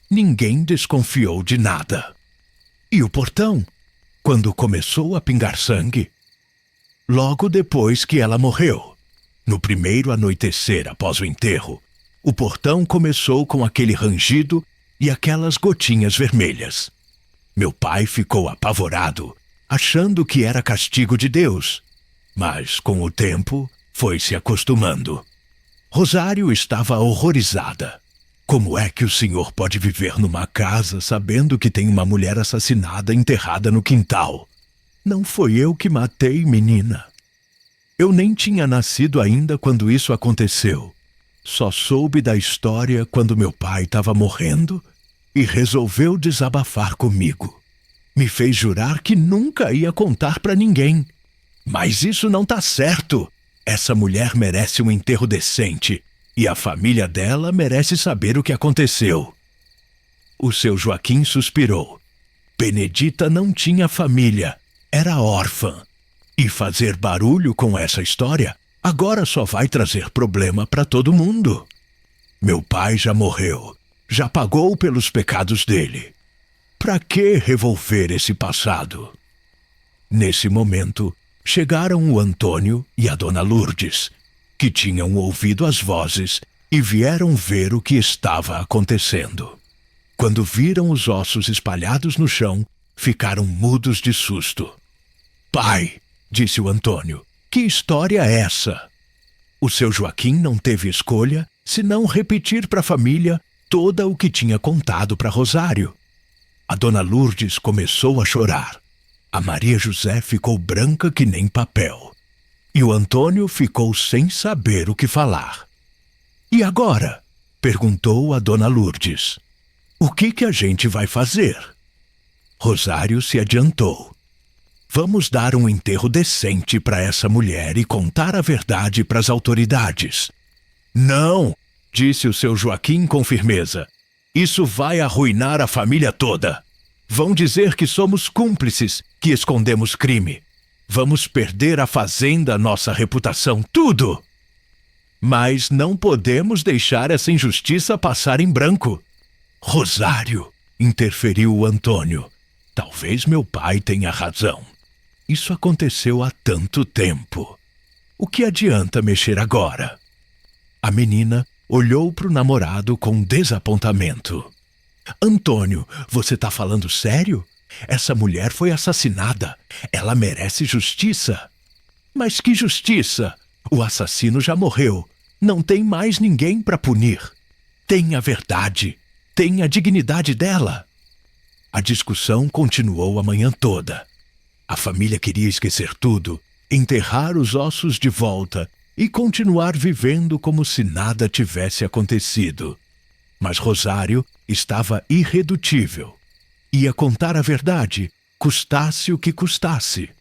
ninguém desconfiou de nada. E o portão? Quando começou a pingar sangue? Logo depois que ela morreu. No primeiro anoitecer após o enterro, o portão começou com aquele rangido e aquelas gotinhas vermelhas. Meu pai ficou apavorado, achando que era castigo de Deus. Mas, com o tempo, foi se acostumando. Rosário estava horrorizada. Como é que o senhor pode viver numa casa sabendo que tem uma mulher assassinada enterrada no quintal? Não foi eu que matei, menina. Eu nem tinha nascido ainda quando isso aconteceu. Só soube da história quando meu pai estava morrendo e resolveu desabafar comigo. Me fez jurar que nunca ia contar para ninguém. Mas isso não tá certo. Essa mulher merece um enterro decente. E a família dela merece saber o que aconteceu. O seu Joaquim suspirou. Benedita não tinha família, era órfã. E fazer barulho com essa história agora só vai trazer problema para todo mundo. Meu pai já morreu, já pagou pelos pecados dele. Para que revolver esse passado? Nesse momento, chegaram o Antônio e a dona Lourdes, que tinham ouvido as vozes e vieram ver o que estava acontecendo. Quando viram os ossos espalhados no chão, ficaram mudos de susto. Pai, disse o Antônio, que história é essa? O seu Joaquim não teve escolha senão repetir para a família toda o que tinha contado para Rosário. A dona Lourdes começou a chorar. A Maria José ficou branca que nem papel. E o Antônio ficou sem saber o que falar. E agora? Perguntou a dona Lourdes. O que a gente vai fazer? Rosário se adiantou. Vamos dar um enterro decente para essa mulher e contar a verdade para as autoridades. Não, disse o seu Joaquim com firmeza. Isso vai arruinar a família toda. Vão dizer que somos cúmplices, que escondemos crime. Vamos perder a fazenda, nossa reputação, tudo. Mas não podemos deixar essa injustiça passar em branco. Rosário, interferiu o Antônio. Talvez meu pai tenha razão. Isso aconteceu há tanto tempo. O que adianta mexer agora? A menina olhou para o namorado com desapontamento. Antônio, você tá falando sério? Essa mulher foi assassinada. Ela merece justiça. Mas que justiça? O assassino já morreu. Não tem mais ninguém para punir. Tem a verdade. Tem a dignidade dela. A discussão continuou a manhã toda. A família queria esquecer tudo, enterrar os ossos de volta e continuar vivendo como se nada tivesse acontecido. Mas Rosário estava irredutível. Ia contar a verdade, custasse o que custasse.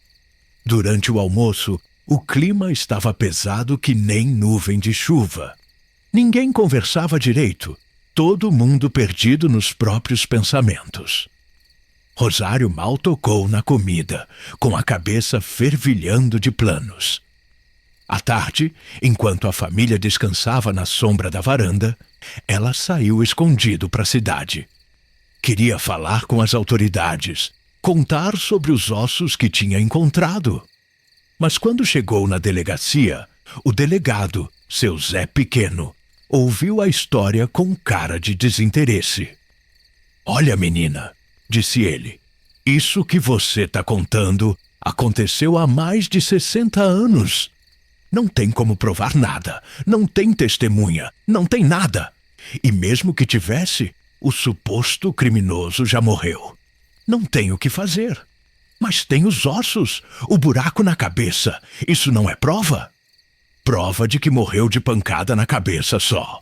Durante o almoço, o clima estava pesado que nem nuvem de chuva. Ninguém conversava direito, todo mundo perdido nos próprios pensamentos. Rosário mal tocou na comida, com a cabeça fervilhando de planos. À tarde, enquanto a família descansava na sombra da varanda, ela saiu escondido para a cidade. Queria falar com as autoridades, contar sobre os ossos que tinha encontrado. Mas quando chegou na delegacia, o delegado, seu Zé Pequeno, ouviu a história com cara de desinteresse. Olha, menina, disse ele, isso que você está contando aconteceu há mais de 60 anos. Não tem como provar nada, não tem testemunha, não tem nada. E mesmo que tivesse, o suposto criminoso já morreu. Não tem o que fazer. Mas tem os ossos, o buraco na cabeça. Isso não é prova? Prova de que morreu de pancada na cabeça só.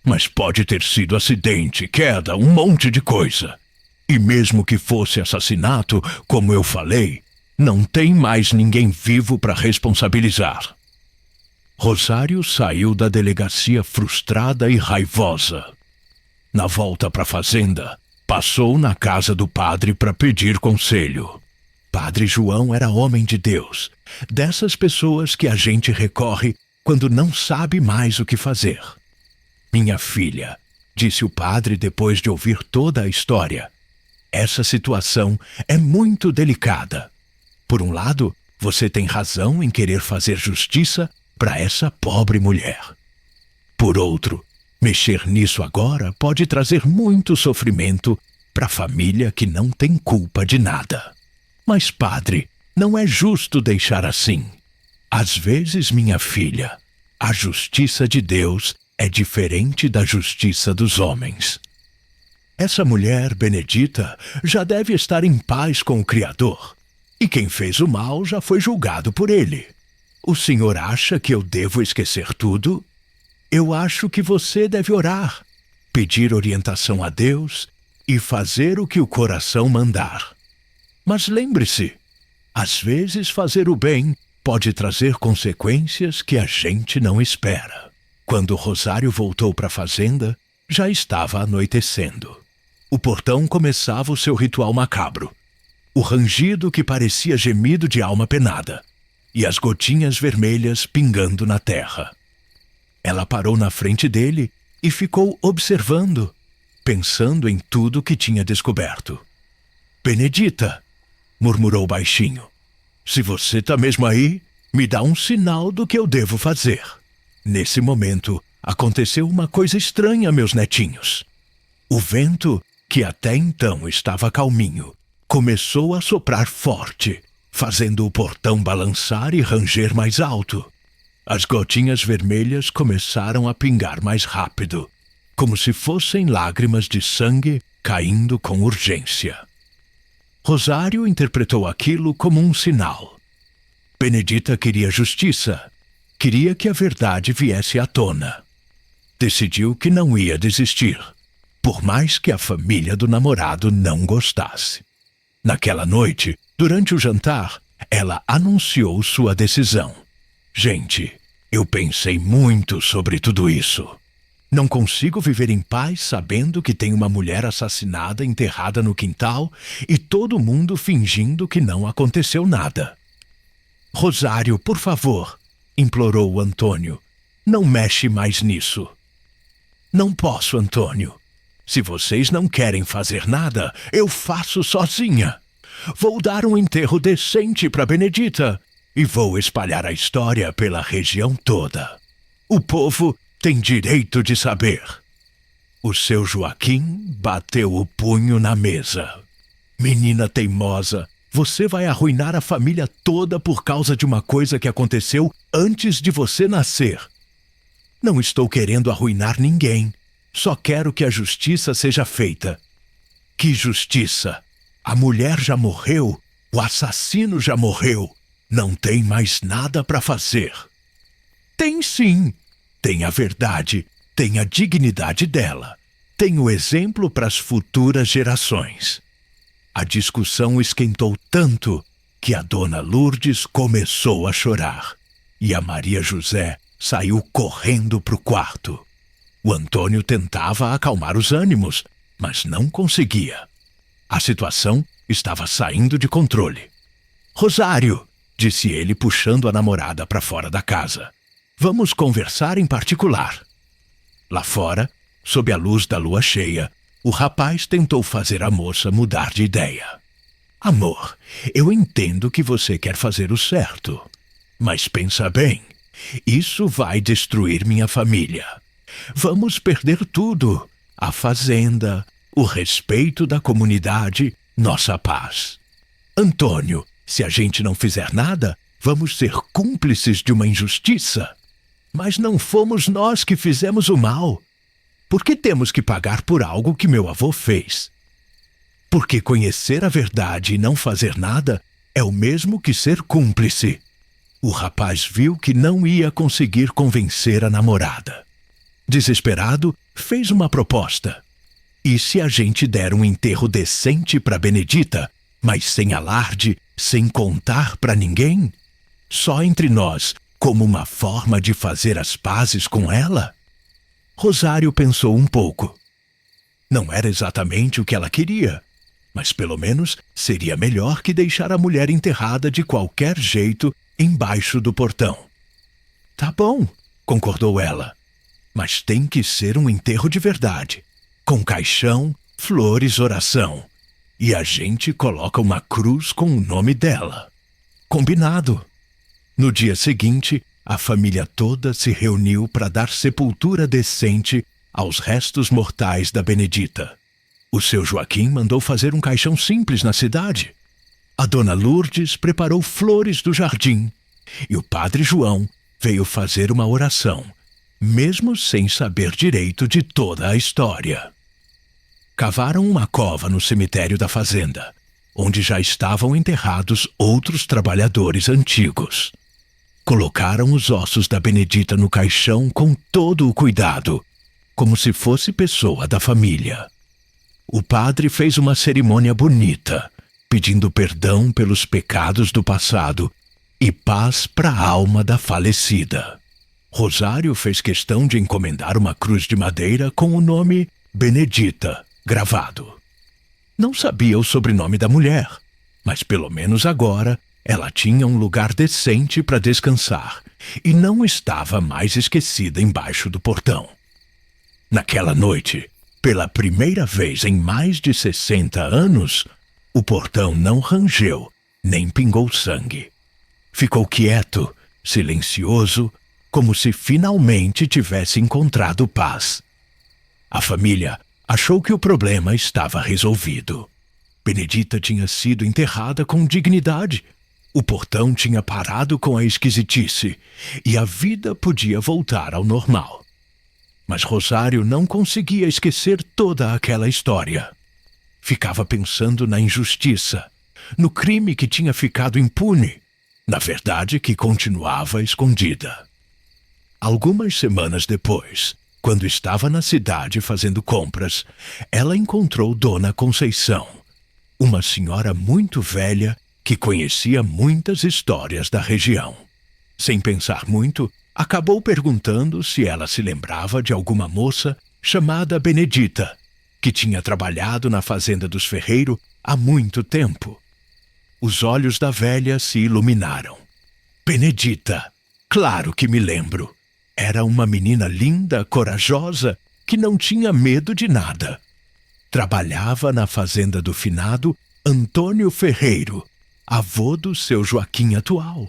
Mas pode ter sido acidente, queda, um monte de coisa. E mesmo que fosse assassinato, como eu falei, não tem mais ninguém vivo para responsabilizar. Rosário saiu da delegacia frustrada e raivosa. Na volta para a fazenda, passou na casa do padre para pedir conselho. Padre João era homem de Deus, dessas pessoas que a gente recorre quando não sabe mais o que fazer. Minha filha, disse o padre depois de ouvir toda a história, essa situação é muito delicada. Por um lado, você tem razão em querer fazer justiça para essa pobre mulher. Por outro, mexer nisso agora pode trazer muito sofrimento para a família que não tem culpa de nada. Mas, padre, não é justo deixar assim. Às vezes, minha filha, a justiça de Deus é diferente da justiça dos homens. Essa mulher, Benedita, já deve estar em paz com o Criador. E quem fez o mal já foi julgado por ele. O senhor acha que eu devo esquecer tudo? Eu acho que você deve orar, pedir orientação a Deus e fazer o que o coração mandar. Mas lembre-se, às vezes fazer o bem pode trazer consequências que a gente não espera. Quando Rosário voltou para a fazenda, já estava anoitecendo. O portão começava o seu ritual macabro. O rangido que parecia gemido de alma penada. E as gotinhas vermelhas pingando na terra. Ela parou na frente dele e ficou observando, pensando em tudo que tinha descoberto. Benedita, murmurou baixinho, se você tá mesmo aí, me dá um sinal do que eu devo fazer. Nesse momento, aconteceu uma coisa estranha, meus netinhos. O vento, que até então estava calminho, começou a soprar forte, fazendo o portão balançar e ranger mais alto. As gotinhas vermelhas começaram a pingar mais rápido, como se fossem lágrimas de sangue caindo com urgência. Rosário interpretou aquilo como um sinal. Benedita queria justiça, queria que a verdade viesse à tona. Decidiu que não ia desistir, por mais que a família do namorado não gostasse. Naquela noite, durante o jantar, ela anunciou sua decisão. Gente, eu pensei muito sobre tudo isso. Não consigo viver em paz sabendo que tem uma mulher assassinada enterrada no quintal e todo mundo fingindo que não aconteceu nada. Rosário, por favor, implorou Antônio. Não mexe mais nisso. Não posso, Antônio. Se vocês não querem fazer nada, eu faço sozinha. Vou dar um enterro decente para Benedita e vou espalhar a história pela região toda. O povo tem direito de saber. O seu Joaquim bateu o punho na mesa. Menina teimosa, você vai arruinar a família toda por causa de uma coisa que aconteceu antes de você nascer. Não estou querendo arruinar ninguém. Só quero que a justiça seja feita. Que justiça? A mulher já morreu, o assassino já morreu. Não tem mais nada para fazer. Tem sim. Tem a verdade, tem a dignidade dela. Tem o exemplo para as futuras gerações. A discussão esquentou tanto que a dona Lourdes começou a chorar. E a Maria José saiu correndo para o quarto. O Antônio tentava acalmar os ânimos, mas não conseguia. A situação estava saindo de controle. Rosário, disse ele puxando a namorada para fora da casa. Vamos conversar em particular. Lá fora, sob a luz da lua cheia, o rapaz tentou fazer a moça mudar de ideia. Amor, eu entendo que você quer fazer o certo. Mas pensa bem, isso vai destruir minha família. Vamos perder tudo. A fazenda, o respeito da comunidade, nossa paz. Antônio, se a gente não fizer nada, vamos ser cúmplices de uma injustiça. Mas não fomos nós que fizemos o mal. Por que temos que pagar por algo que meu avô fez? Porque conhecer a verdade e não fazer nada é o mesmo que ser cúmplice. O rapaz viu que não ia conseguir convencer a namorada. Desesperado, fez uma proposta. E se a gente der um enterro decente para Benedita, mas sem alarde, sem contar para ninguém? Só entre nós, como uma forma de fazer as pazes com ela? Rosário pensou um pouco. Não era exatamente o que ela queria, mas pelo menos seria melhor que deixar a mulher enterrada de qualquer jeito embaixo do portão. Tá bom, concordou ela, mas tem que ser um enterro de verdade, com caixão, flores, oração. E a gente coloca uma cruz com o nome dela. Combinado. No dia seguinte, a família toda se reuniu para dar sepultura decente aos restos mortais da Benedita. O seu Joaquim mandou fazer um caixão simples na cidade. A dona Lourdes preparou flores do jardim. E o padre João veio fazer uma oração, mesmo sem saber direito de toda a história. Cavaram uma cova no cemitério da fazenda, onde já estavam enterrados outros trabalhadores antigos. Colocaram os ossos da Benedita no caixão com todo o cuidado, como se fosse pessoa da família. O padre fez uma cerimônia bonita, pedindo perdão pelos pecados do passado e paz para a alma da falecida. Rosário fez questão de encomendar uma cruz de madeira com o nome Benedita gravado. Não sabia o sobrenome da mulher, mas pelo menos agora ela tinha um lugar decente para descansar e não estava mais esquecida embaixo do portão. Naquela noite, pela primeira vez em mais de 60 anos, o portão não rangeu, nem pingou sangue. Ficou quieto, silencioso, como se finalmente tivesse encontrado paz. A família achou que o problema estava resolvido. Benedita tinha sido enterrada com dignidade. O portão tinha parado com a esquisitice e a vida podia voltar ao normal. Mas Rosário não conseguia esquecer toda aquela história. Ficava pensando na injustiça, no crime que tinha ficado impune, na verdade que continuava escondida. Algumas semanas depois, quando estava na cidade fazendo compras, ela encontrou Dona Conceição, uma senhora muito velha que conhecia muitas histórias da região. Sem pensar muito, acabou perguntando se ela se lembrava de alguma moça chamada Benedita, que tinha trabalhado na fazenda dos Ferreiro há muito tempo. Os olhos da velha se iluminaram. Benedita, claro que me lembro. Era uma menina linda, corajosa, que não tinha medo de nada. Trabalhava na fazenda do finado Antônio Ferreiro, avô do seu Joaquim atual.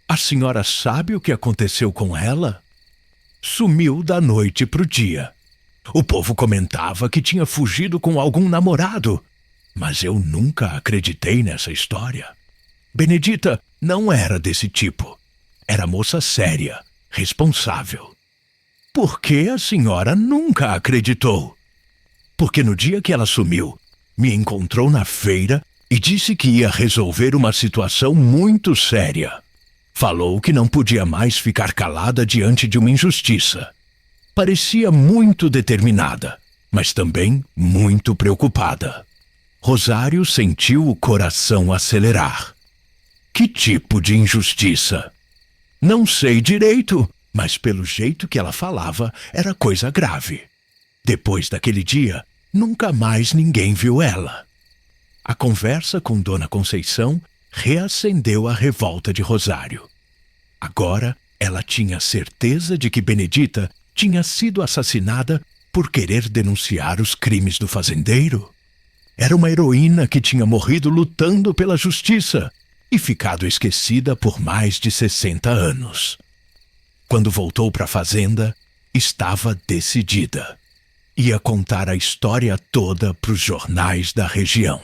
A senhora sabe o que aconteceu com ela? Sumiu da noite pro dia. O povo comentava que tinha fugido com algum namorado, mas eu nunca acreditei nessa história. Benedita não era desse tipo. Era moça séria, responsável. Por que a senhora nunca acreditou? Porque no dia que ela sumiu, me encontrou na feira e disse que ia resolver uma situação muito séria. Falou que não podia mais ficar calada diante de uma injustiça. Parecia muito determinada, mas também muito preocupada. Rosário sentiu o coração acelerar. Que tipo de injustiça? Não sei direito, mas pelo jeito que ela falava, era coisa grave. Depois daquele dia, nunca mais ninguém viu ela. A conversa com Dona Conceição reacendeu a revolta de Rosário. Agora, ela tinha certeza de que Benedita tinha sido assassinada por querer denunciar os crimes do fazendeiro. Era uma heroína que tinha morrido lutando pela justiça e ficado esquecida por mais de 60 anos. Quando voltou para a fazenda, estava decidida. Ia contar a história toda para os jornais da região.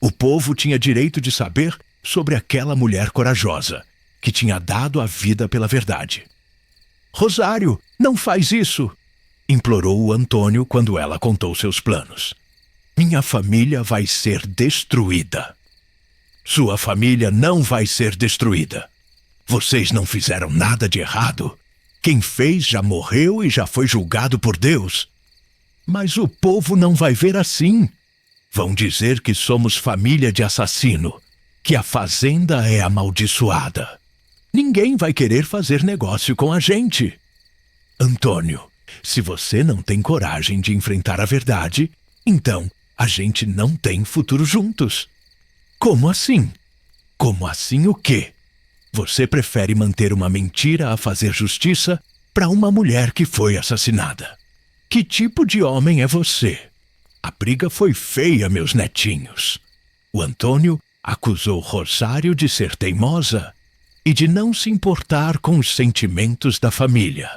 O povo tinha direito de saber sobre aquela mulher corajosa, que tinha dado a vida pela verdade. Rosário, não faz isso! Implorou o Antônio quando ela contou seus planos. Minha família vai ser destruída. Sua família não vai ser destruída. Vocês não fizeram nada de errado. Quem fez já morreu e já foi julgado por Deus. Mas o povo não vai ver assim. Vão dizer que somos família de assassino, que a fazenda é amaldiçoada. Ninguém vai querer fazer negócio com a gente. Antônio, se você não tem coragem de enfrentar a verdade, então a gente não tem futuro juntos. Como assim? Como assim o quê? Você prefere manter uma mentira a fazer justiça para uma mulher que foi assassinada. Que tipo de homem é você? A briga foi feia, meus netinhos. O Antônio acusou Rosário de ser teimosa e de não se importar com os sentimentos da família.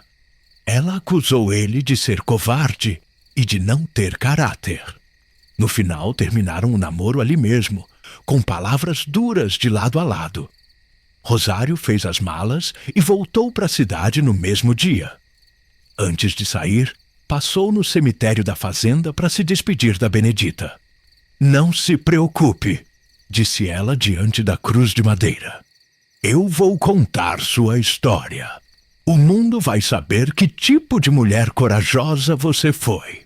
Ela acusou ele de ser covarde e de não ter caráter. No final, terminaram o namoro ali mesmo, com palavras duras de lado a lado. Rosário fez as malas e voltou para a cidade no mesmo dia. Antes de sair, passou no cemitério da fazenda para se despedir da Benedita. Não se preocupe, disse ela diante da cruz de madeira. Eu vou contar sua história. O mundo vai saber que tipo de mulher corajosa você foi.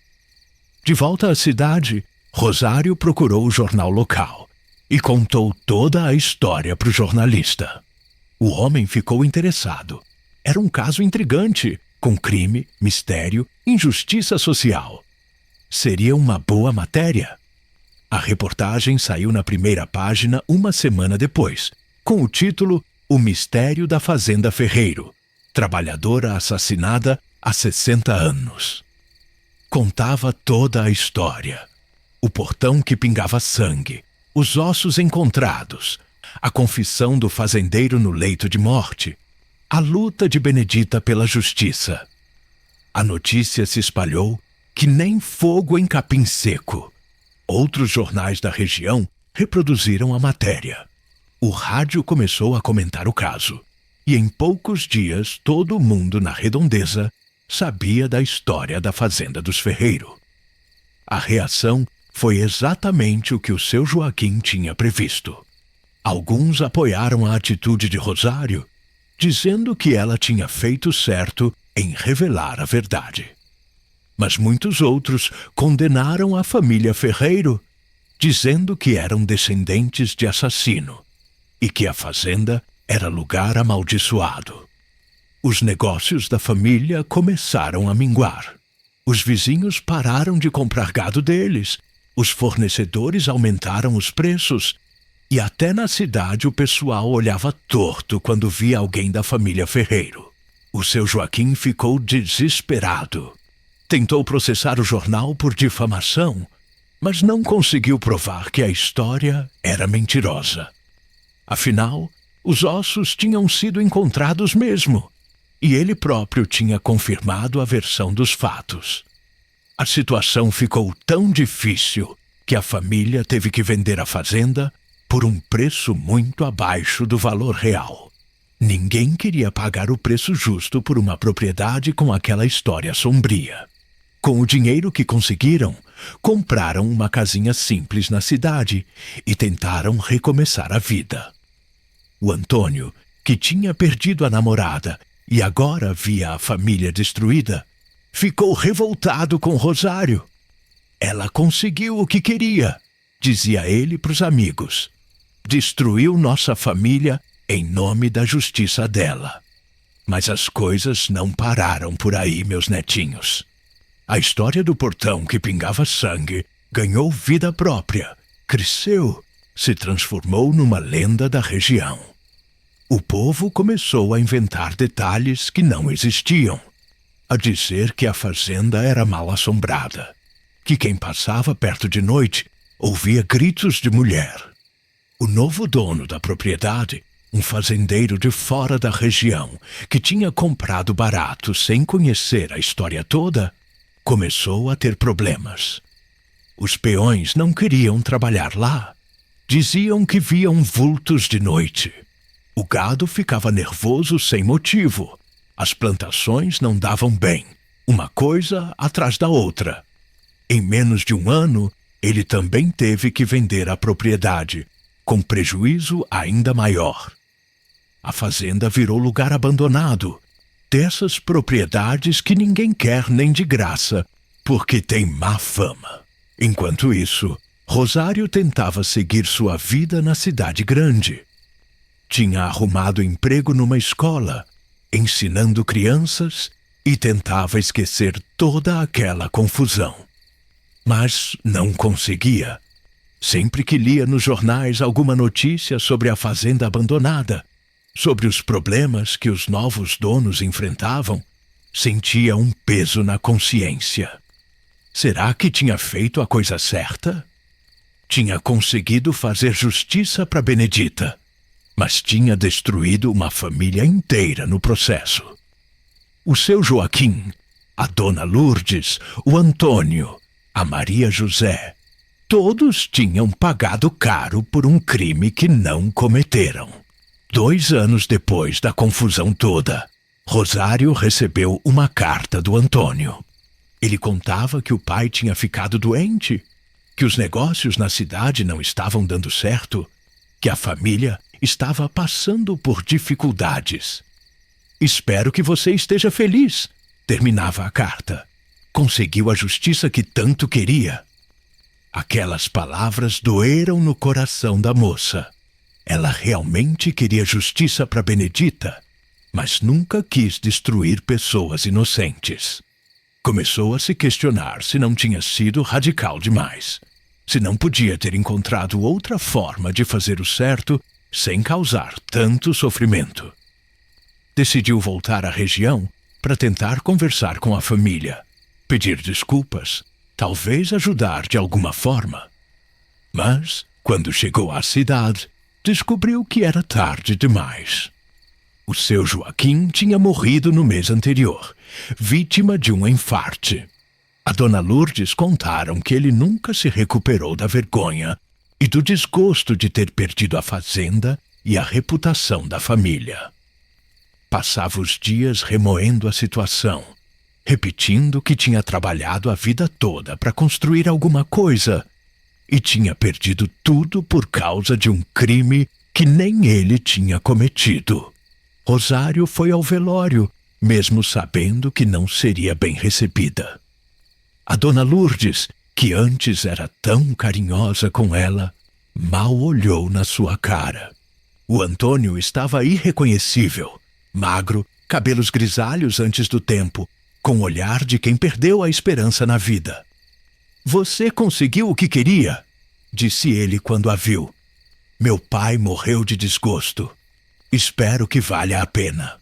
De volta à cidade, Rosário procurou o jornal local e contou toda a história para o jornalista. O homem ficou interessado. Era um caso intrigante, com crime, mistério, injustiça social. Seria uma boa matéria. A reportagem saiu na primeira página uma semana depois, com o título O Mistério da Fazenda Ferreiro, trabalhadora assassinada há 60 anos. Contava toda a história. O portão que pingava sangue, os ossos encontrados, a confissão do fazendeiro no leito de morte, a luta de Benedita pela justiça. A notícia se espalhou que nem fogo em capim seco. Outros jornais da região reproduziram a matéria. O rádio começou a comentar o caso, e em poucos dias todo mundo na redondeza sabia da história da fazenda dos Ferreiro. A reação foi exatamente o que o seu Joaquim tinha previsto. Alguns apoiaram a atitude de Rosário, dizendo que ela tinha feito certo em revelar a verdade. Mas muitos outros condenaram a família Ferreiro, dizendo que eram descendentes de assassino e que a fazenda era lugar amaldiçoado. Os negócios da família começaram a minguar. Os vizinhos pararam de comprar gado deles, os fornecedores aumentaram os preços, e até na cidade o pessoal olhava torto quando via alguém da família Ferreiro. O seu Joaquim ficou desesperado. Tentou processar o jornal por difamação, mas não conseguiu provar que a história era mentirosa. Afinal, os ossos tinham sido encontrados mesmo, e ele próprio tinha confirmado a versão dos fatos. A situação ficou tão difícil que a família teve que vender a fazenda por um preço muito abaixo do valor real. Ninguém queria pagar o preço justo por uma propriedade com aquela história sombria. Com o dinheiro que conseguiram, compraram uma casinha simples na cidade e tentaram recomeçar a vida. O Antônio, que tinha perdido a namorada e agora via a família destruída, ficou revoltado com Rosário. Ela conseguiu o que queria, dizia ele para os amigos. Destruiu nossa família em nome da justiça dela. Mas as coisas não pararam por aí, meus netinhos. A história do portão que pingava sangue ganhou vida própria, cresceu, se transformou numa lenda da região. O povo começou a inventar detalhes que não existiam, a dizer que a fazenda era mal assombrada, que quem passava perto de noite ouvia gritos de mulher. O novo dono da propriedade, um fazendeiro de fora da região, que tinha comprado barato sem conhecer a história toda, começou a ter problemas. Os peões não queriam trabalhar lá. Diziam que viam vultos de noite. O gado ficava nervoso sem motivo. As plantações não davam bem, uma coisa atrás da outra. Em menos de um ano, ele também teve que vender a propriedade, com prejuízo ainda maior. A fazenda virou lugar abandonado, dessas propriedades que ninguém quer nem de graça, porque tem má fama. Enquanto isso, Rosário tentava seguir sua vida na cidade grande. Tinha arrumado emprego numa escola, ensinando crianças, e tentava esquecer toda aquela confusão. Mas não conseguia. Sempre que lia nos jornais alguma notícia sobre a fazenda abandonada, sobre os problemas que os novos donos enfrentavam, sentia um peso na consciência. Será que tinha feito a coisa certa? Tinha conseguido fazer justiça para Benedita, mas tinha destruído uma família inteira no processo. O seu Joaquim, a dona Lourdes, o Antônio, a Maria José, todos tinham pagado caro por um crime que não cometeram. 2 anos depois da confusão toda, Rosário recebeu uma carta do Antônio. Ele contava que o pai tinha ficado doente, que os negócios na cidade não estavam dando certo, que a família estava passando por dificuldades. «Espero que você esteja feliz», terminava a carta. «Conseguiu a justiça que tanto queria». Aquelas palavras doeram no coração da moça. Ela realmente queria justiça para Benedita, mas nunca quis destruir pessoas inocentes. Começou a se questionar se não tinha sido radical demais, se não podia ter encontrado outra forma de fazer o certo sem causar tanto sofrimento. Decidiu voltar à região para tentar conversar com a família, pedir desculpas, talvez ajudar de alguma forma. Mas, quando chegou à cidade, descobriu que era tarde demais. O seu Joaquim tinha morrido no mês anterior, vítima de um infarte. A dona Lourdes contaram que ele nunca se recuperou da vergonha e do desgosto de ter perdido a fazenda e a reputação da família. Passava os dias remoendo a situação, repetindo que tinha trabalhado a vida toda para construir alguma coisa e tinha perdido tudo por causa de um crime que nem ele tinha cometido. Rosário foi ao velório, mesmo sabendo que não seria bem recebida. A dona Lourdes, que antes era tão carinhosa com ela, mal olhou na sua cara. O Antônio estava irreconhecível, magro cabelos grisalhos antes do tempo, com o olhar de quem perdeu a esperança na vida. "Você conseguiu o que queria?" disse ele quando a viu. "Meu pai morreu de desgosto. Espero que valha a pena."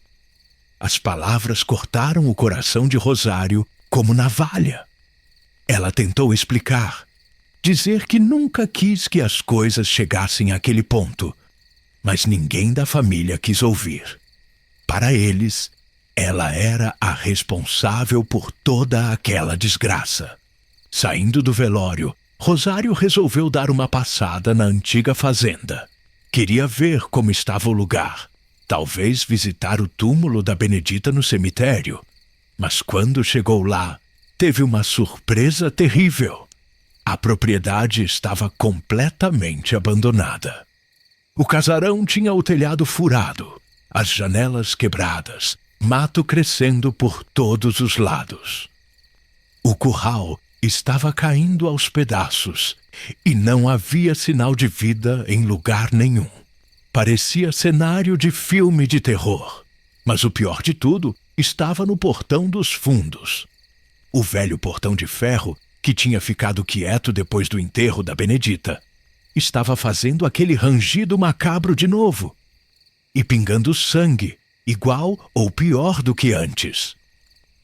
As palavras cortaram o coração de Rosário como navalha. Ela tentou explicar, dizer que nunca quis que as coisas chegassem àquele ponto, mas ninguém da família quis ouvir. Para eles, ela era a responsável por toda aquela desgraça. Saindo do velório, Rosário resolveu dar uma passada na antiga fazenda. Queria ver como estava o lugar, talvez visitar o túmulo da Benedita no cemitério. Mas quando chegou lá, teve uma surpresa terrível. A propriedade estava completamente abandonada. O casarão tinha o telhado furado, as janelas quebradas, mato crescendo por todos os lados. O curral estava caindo aos pedaços e não havia sinal de vida em lugar nenhum. Parecia cenário de filme de terror, mas o pior de tudo estava no portão dos fundos. O velho portão de ferro, que tinha ficado quieto depois do enterro da Benedita, estava fazendo aquele rangido macabro de novo e pingando sangue, igual ou pior do que antes.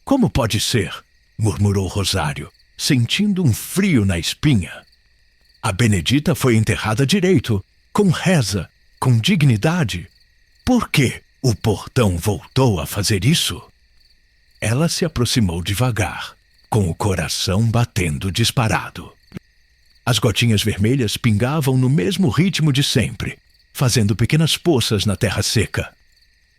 "Como pode ser?" murmurou Rosário, sentindo um frio na espinha. "A Benedita foi enterrada direito, com reza, com dignidade. Por que o portão voltou a fazer isso?" Ela se aproximou devagar, com o coração batendo disparado. As gotinhas vermelhas pingavam no mesmo ritmo de sempre, fazendo pequenas poças na terra seca.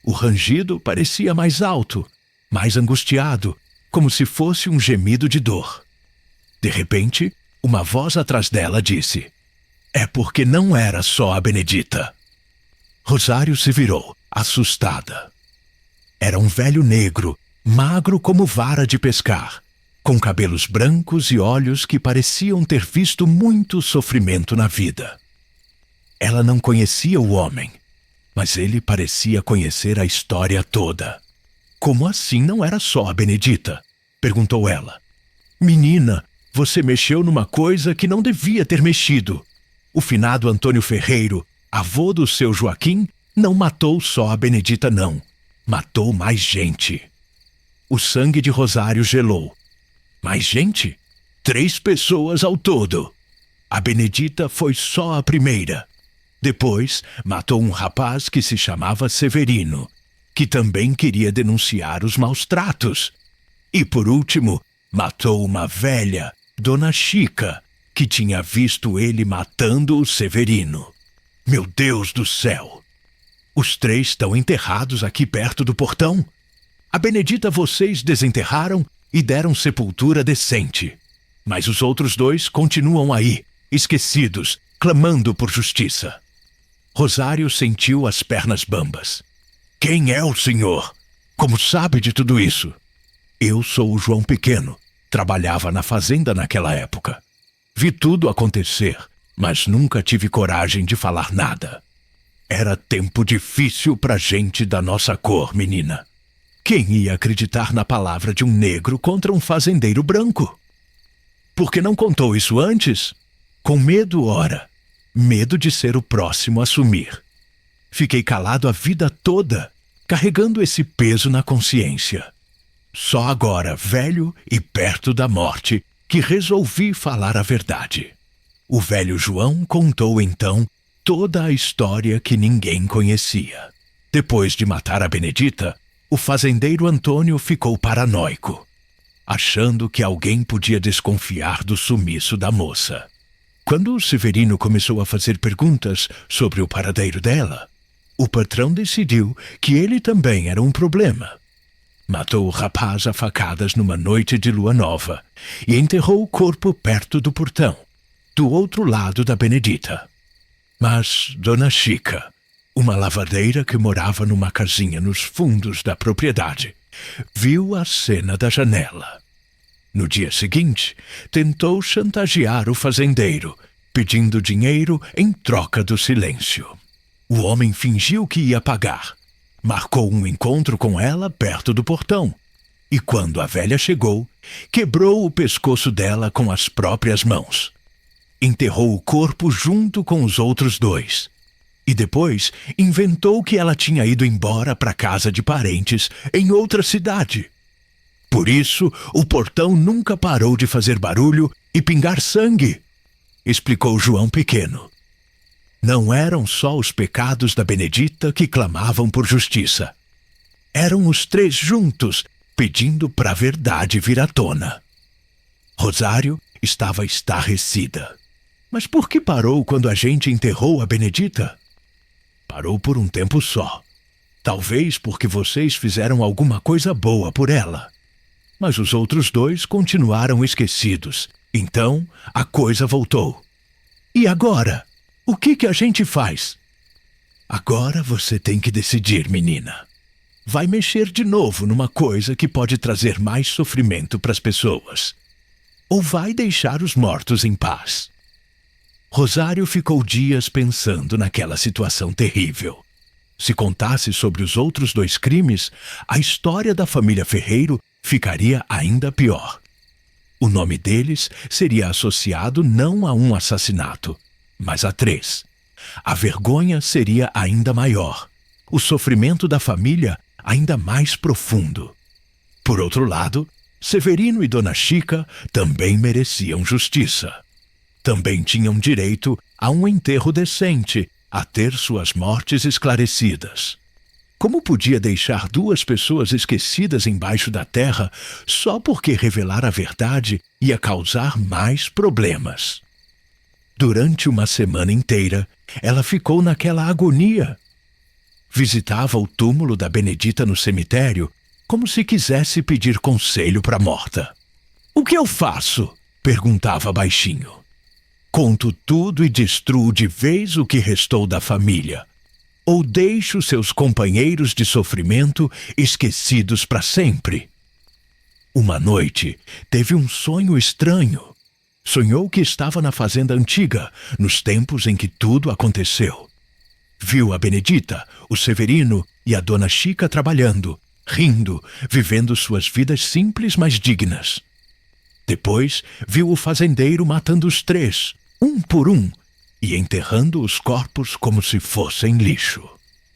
O rangido parecia mais alto, mais angustiado, como se fosse um gemido de dor. De repente, uma voz atrás dela disse: "É porque não era só a Benedita." Rosário se virou, assustada. Era um velho negro, magro como vara de pescar, com cabelos brancos e olhos que pareciam ter visto muito sofrimento na vida. Ela não conhecia o homem, mas ele parecia conhecer a história toda. "Como assim não era só a Benedita?" perguntou ela. "Menina, você mexeu numa coisa que não devia ter mexido. O finado Antônio Ferreiro, avô do seu Joaquim, não matou só a Benedita, não. Matou mais gente." O sangue de Rosário gelou. "Mais gente? 3 pessoas ao todo. A Benedita foi só a primeira. Depois, matou um rapaz que se chamava Severino, que também queria denunciar os maus tratos. E, por último, matou uma velha, Dona Chica, que tinha visto ele matando o Severino. Meu Deus do céu! Os 3 estão enterrados aqui perto do portão. A Benedita vocês desenterraram e deram sepultura decente. Mas os outros 2 continuam aí, esquecidos, clamando por justiça." Rosário sentiu as pernas bambas. "Quem é o senhor? Como sabe de tudo isso?" "Eu sou o João Pequeno. Trabalhava na fazenda naquela época. Vi tudo acontecer, mas nunca tive coragem de falar nada. Era tempo difícil pra gente da nossa cor, menina. Quem ia acreditar na palavra de um negro contra um fazendeiro branco? Por que não contou isso antes? Com medo, ora. Medo de ser o próximo a sumir. Fiquei calado a vida toda, carregando esse peso na consciência. Só agora, velho e perto da morte, que resolvi falar a verdade." O velho João contou então toda a história que ninguém conhecia. Depois de matar a Benedita, o fazendeiro Antônio ficou paranoico, achando que alguém podia desconfiar do sumiço da moça. Quando o Severino começou a fazer perguntas sobre o paradeiro dela, o patrão decidiu que ele também era um problema. Matou o rapaz a facadas numa noite de lua nova e enterrou o corpo perto do portão, do outro lado da Benedita. Mas Dona Chica, uma lavadeira que morava numa casinha nos fundos da propriedade, viu a cena da janela. No dia seguinte, tentou chantagear o fazendeiro, pedindo dinheiro em troca do silêncio. O homem fingiu que ia pagar, Marcou um encontro com ela perto do portão. E quando a velha chegou, quebrou o pescoço dela com as próprias mãos. Enterrou o corpo junto com os outros dois. E depois inventou que ela tinha ido embora para casa de parentes em outra cidade. Por isso, o portão nunca parou de fazer barulho e pingar sangue, explicou João Pequeno. Não eram só os pecados da Benedita que clamavam por justiça. Eram os três juntos, pedindo para a verdade vir à tona. Rosário estava estarrecida. Mas por que parou quando a gente enterrou a Benedita? Parou por um tempo só. Talvez porque vocês fizeram alguma coisa boa por ela. Mas os outros dois continuaram esquecidos. Então, a coisa voltou. E agora? O que a gente faz? Agora você tem que decidir, menina. Vai mexer de novo numa coisa que pode trazer mais sofrimento para as pessoas. Ou vai deixar os mortos em paz? Rosário ficou dias pensando naquela situação terrível. Se contasse sobre os outros dois crimes, a história da família Ferreiro ficaria ainda pior. O nome deles seria associado não a um assassinato, mas a 3. A vergonha seria ainda maior. O sofrimento da família ainda mais profundo. Por outro lado, Severino e Dona Chica também mereciam justiça. Também tinham direito a um enterro decente, a ter suas mortes esclarecidas. Como podia deixar 2 pessoas esquecidas embaixo da terra só porque revelar a verdade ia causar mais problemas? Durante uma semana inteira, ela ficou naquela agonia. Visitava o túmulo da Benedita no cemitério como se quisesse pedir conselho para a morta. "O que eu faço?" perguntava baixinho. "Conto tudo e destruo de vez o que restou da família. Ou deixo seus companheiros de sofrimento esquecidos para sempre?" Uma noite, teve um sonho estranho. Sonhou que estava na fazenda antiga, nos tempos em que tudo aconteceu. Viu a Benedita, o Severino e a Dona Chica trabalhando, rindo, vivendo suas vidas simples, mas dignas. Depois, viu o fazendeiro matando os 3, um por um, e enterrando os corpos como se fossem lixo.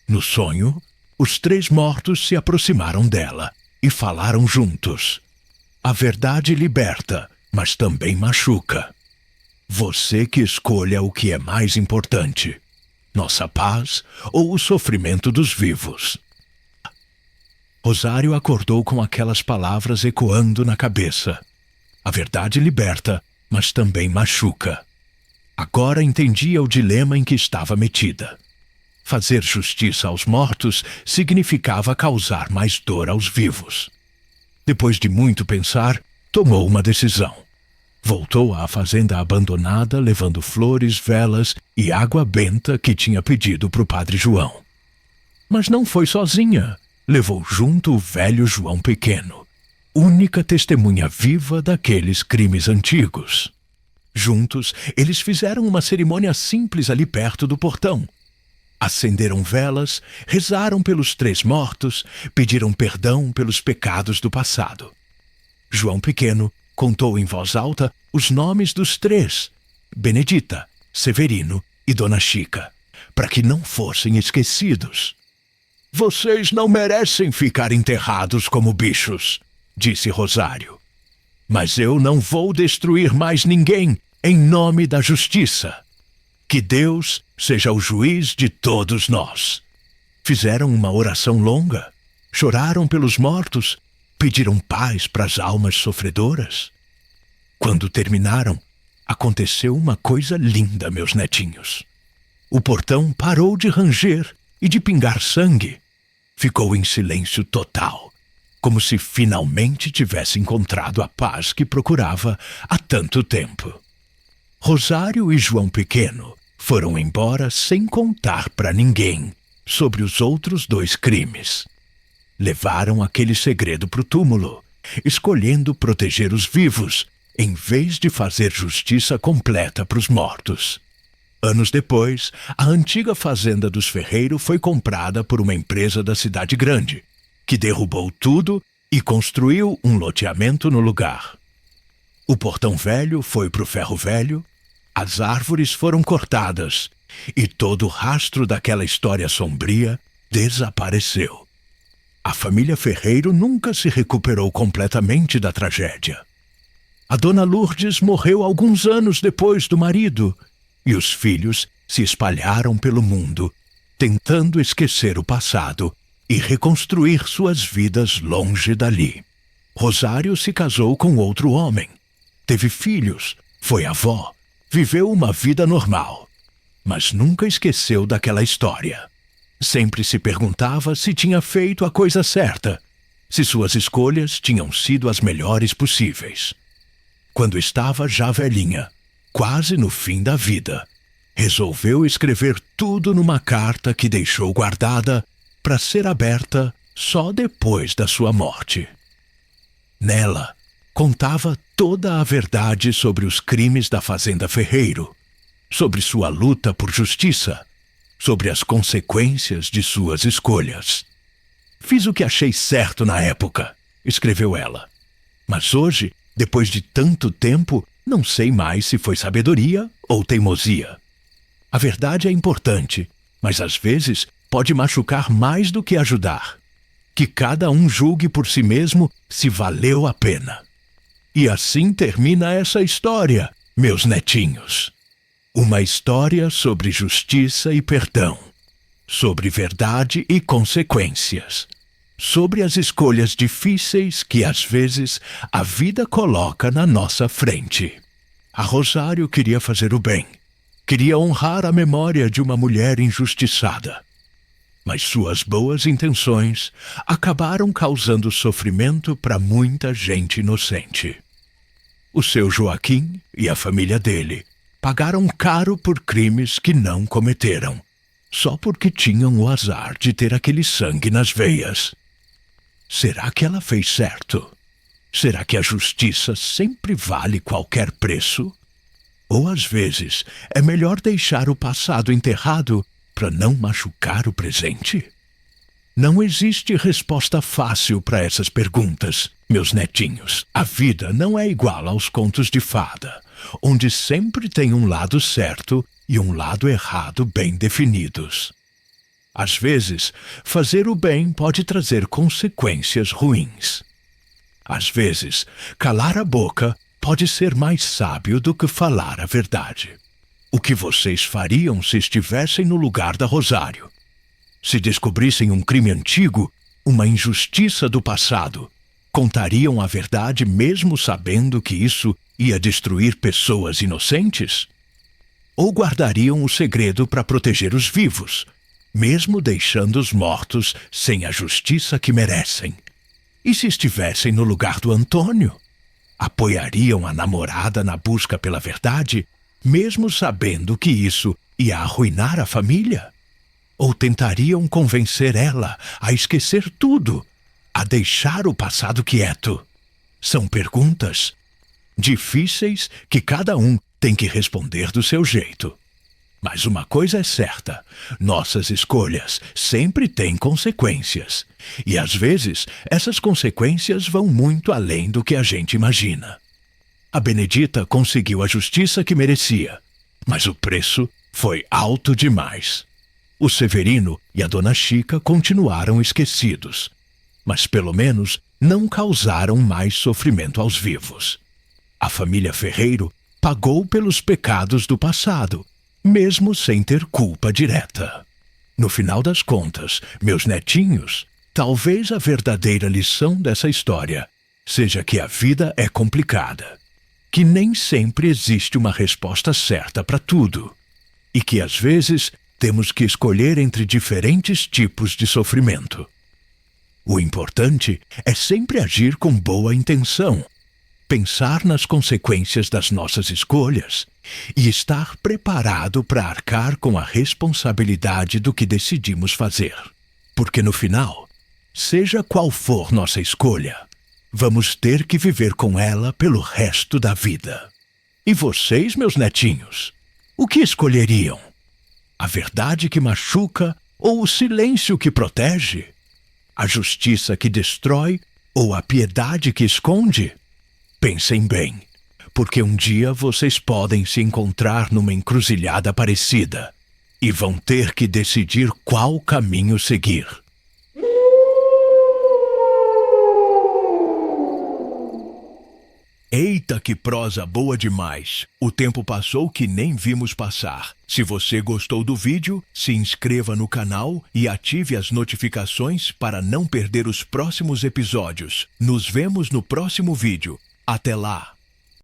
No sonho, os 3 mortos se aproximaram dela e falaram juntos. A verdade liberta, mas também machuca. Você que escolha o que é mais importante, nossa paz ou o sofrimento dos vivos. Rosário acordou com aquelas palavras ecoando na cabeça. A verdade liberta, mas também machuca. Agora entendia o dilema em que estava metida. Fazer justiça aos mortos significava causar mais dor aos vivos. Depois de muito pensar, tomou uma decisão. Voltou à fazenda abandonada, levando flores, velas e água benta que tinha pedido para o padre João. Mas não foi sozinha. Levou junto o velho João Pequeno, única testemunha viva daqueles crimes antigos. Juntos, eles fizeram uma cerimônia simples ali perto do portão. Acenderam velas, rezaram pelos 3 mortos, pediram perdão pelos pecados do passado. João Pequeno contou em voz alta os nomes dos 3, Benedita, Severino e Dona Chica, para que não fossem esquecidos. "Vocês não merecem ficar enterrados como bichos", disse Rosário. "Mas eu não vou destruir mais ninguém em nome da justiça. Que Deus seja o juiz de todos nós." Fizeram uma oração longa, choraram pelos mortos, pediram paz para as almas sofredoras. Quando terminaram, aconteceu uma coisa linda, meus netinhos. O portão parou de ranger e de pingar sangue. Ficou em silêncio total, como se finalmente tivesse encontrado a paz que procurava há tanto tempo. Rosário e João Pequeno foram embora sem contar para ninguém sobre os outros 2 crimes. Levaram aquele segredo para o túmulo, escolhendo proteger os vivos, em vez de fazer justiça completa para os mortos. Anos depois, a antiga fazenda dos Ferreiro foi comprada por uma empresa da cidade grande, que derrubou tudo e construiu um loteamento no lugar. O portão velho foi para o ferro velho, as árvores foram cortadas e todo o rastro daquela história sombria desapareceu. A família Ferreiro nunca se recuperou completamente da tragédia. A dona Lourdes morreu alguns anos depois do marido e os filhos se espalharam pelo mundo, tentando esquecer o passado e reconstruir suas vidas longe dali. Rosário se casou com outro homem, teve filhos, foi avó, viveu uma vida normal, mas nunca esqueceu daquela história. Sempre se perguntava se tinha feito a coisa certa, se suas escolhas tinham sido as melhores possíveis. Quando estava já velhinha, quase no fim da vida, resolveu escrever tudo numa carta que deixou guardada para ser aberta só depois da sua morte. Nela, contava toda a verdade sobre os crimes da Fazenda Ferreiro, sobre sua luta por justiça, sobre as consequências de suas escolhas. Fiz o que achei certo na época, escreveu ela. Mas hoje, depois de tanto tempo, não sei mais se foi sabedoria ou teimosia. A verdade é importante, mas às vezes pode machucar mais do que ajudar. Que cada um julgue por si mesmo se valeu a pena. E assim termina essa história, meus netinhos. Uma história sobre justiça e perdão, sobre verdade e consequências, sobre as escolhas difíceis que às vezes a vida coloca na nossa frente. A Rosário queria fazer o bem, queria honrar a memória de uma mulher injustiçada. Mas suas boas intenções acabaram causando sofrimento para muita gente inocente. O seu Joaquim e a família dele pagaram caro por crimes que não cometeram, só porque tinham o azar de ter aquele sangue nas veias. Será que ela fez certo? Será que a justiça sempre vale qualquer preço? Ou às vezes é melhor deixar o passado enterrado para não machucar o presente? Não existe resposta fácil para essas perguntas, meus netinhos. A vida não é igual aos contos de fada, onde sempre tem um lado certo e um lado errado bem definidos. Às vezes, fazer o bem pode trazer consequências ruins. Às vezes, calar a boca pode ser mais sábio do que falar a verdade. O que vocês fariam se estivessem no lugar da Rosário? Se descobrissem um crime antigo, uma injustiça do passado, contariam a verdade mesmo sabendo que isso ia destruir pessoas inocentes? Ou guardariam o segredo para proteger os vivos, mesmo deixando os mortos sem a justiça que merecem? E se estivessem no lugar do Antônio? Apoiariam a namorada na busca pela verdade, mesmo sabendo que isso ia arruinar a família? Ou tentariam convencer ela a esquecer tudo, a deixar o passado quieto? São perguntas difíceis que cada um tem que responder do seu jeito. Mas uma coisa é certa, nossas escolhas sempre têm consequências. E às vezes, essas consequências vão muito além do que a gente imagina. A Benedita conseguiu a justiça que merecia, mas o preço foi alto demais. O Severino e a Dona Chica continuaram esquecidos, mas pelo menos não causaram mais sofrimento aos vivos. A família Ferreiro pagou pelos pecados do passado, mesmo sem ter culpa direta. No final das contas, meus netinhos, talvez a verdadeira lição dessa história seja que a vida é complicada, que nem sempre existe uma resposta certa para tudo, e que às vezes temos que escolher entre diferentes tipos de sofrimento. O importante é sempre agir com boa intenção, pensar nas consequências das nossas escolhas e estar preparado para arcar com a responsabilidade do que decidimos fazer. Porque no final, seja qual for nossa escolha, vamos ter que viver com ela pelo resto da vida. E vocês, meus netinhos? O que escolheriam? A verdade que machuca ou o silêncio que protege? A justiça que destrói ou a piedade que esconde? Pensem bem, porque um dia vocês podem se encontrar numa encruzilhada parecida e vão ter que decidir qual caminho seguir. Eita, que prosa boa demais! O tempo passou que nem vimos passar. Se você gostou do vídeo, se inscreva no canal e ative as notificações para não perder os próximos episódios. Nos vemos no próximo vídeo. Até lá!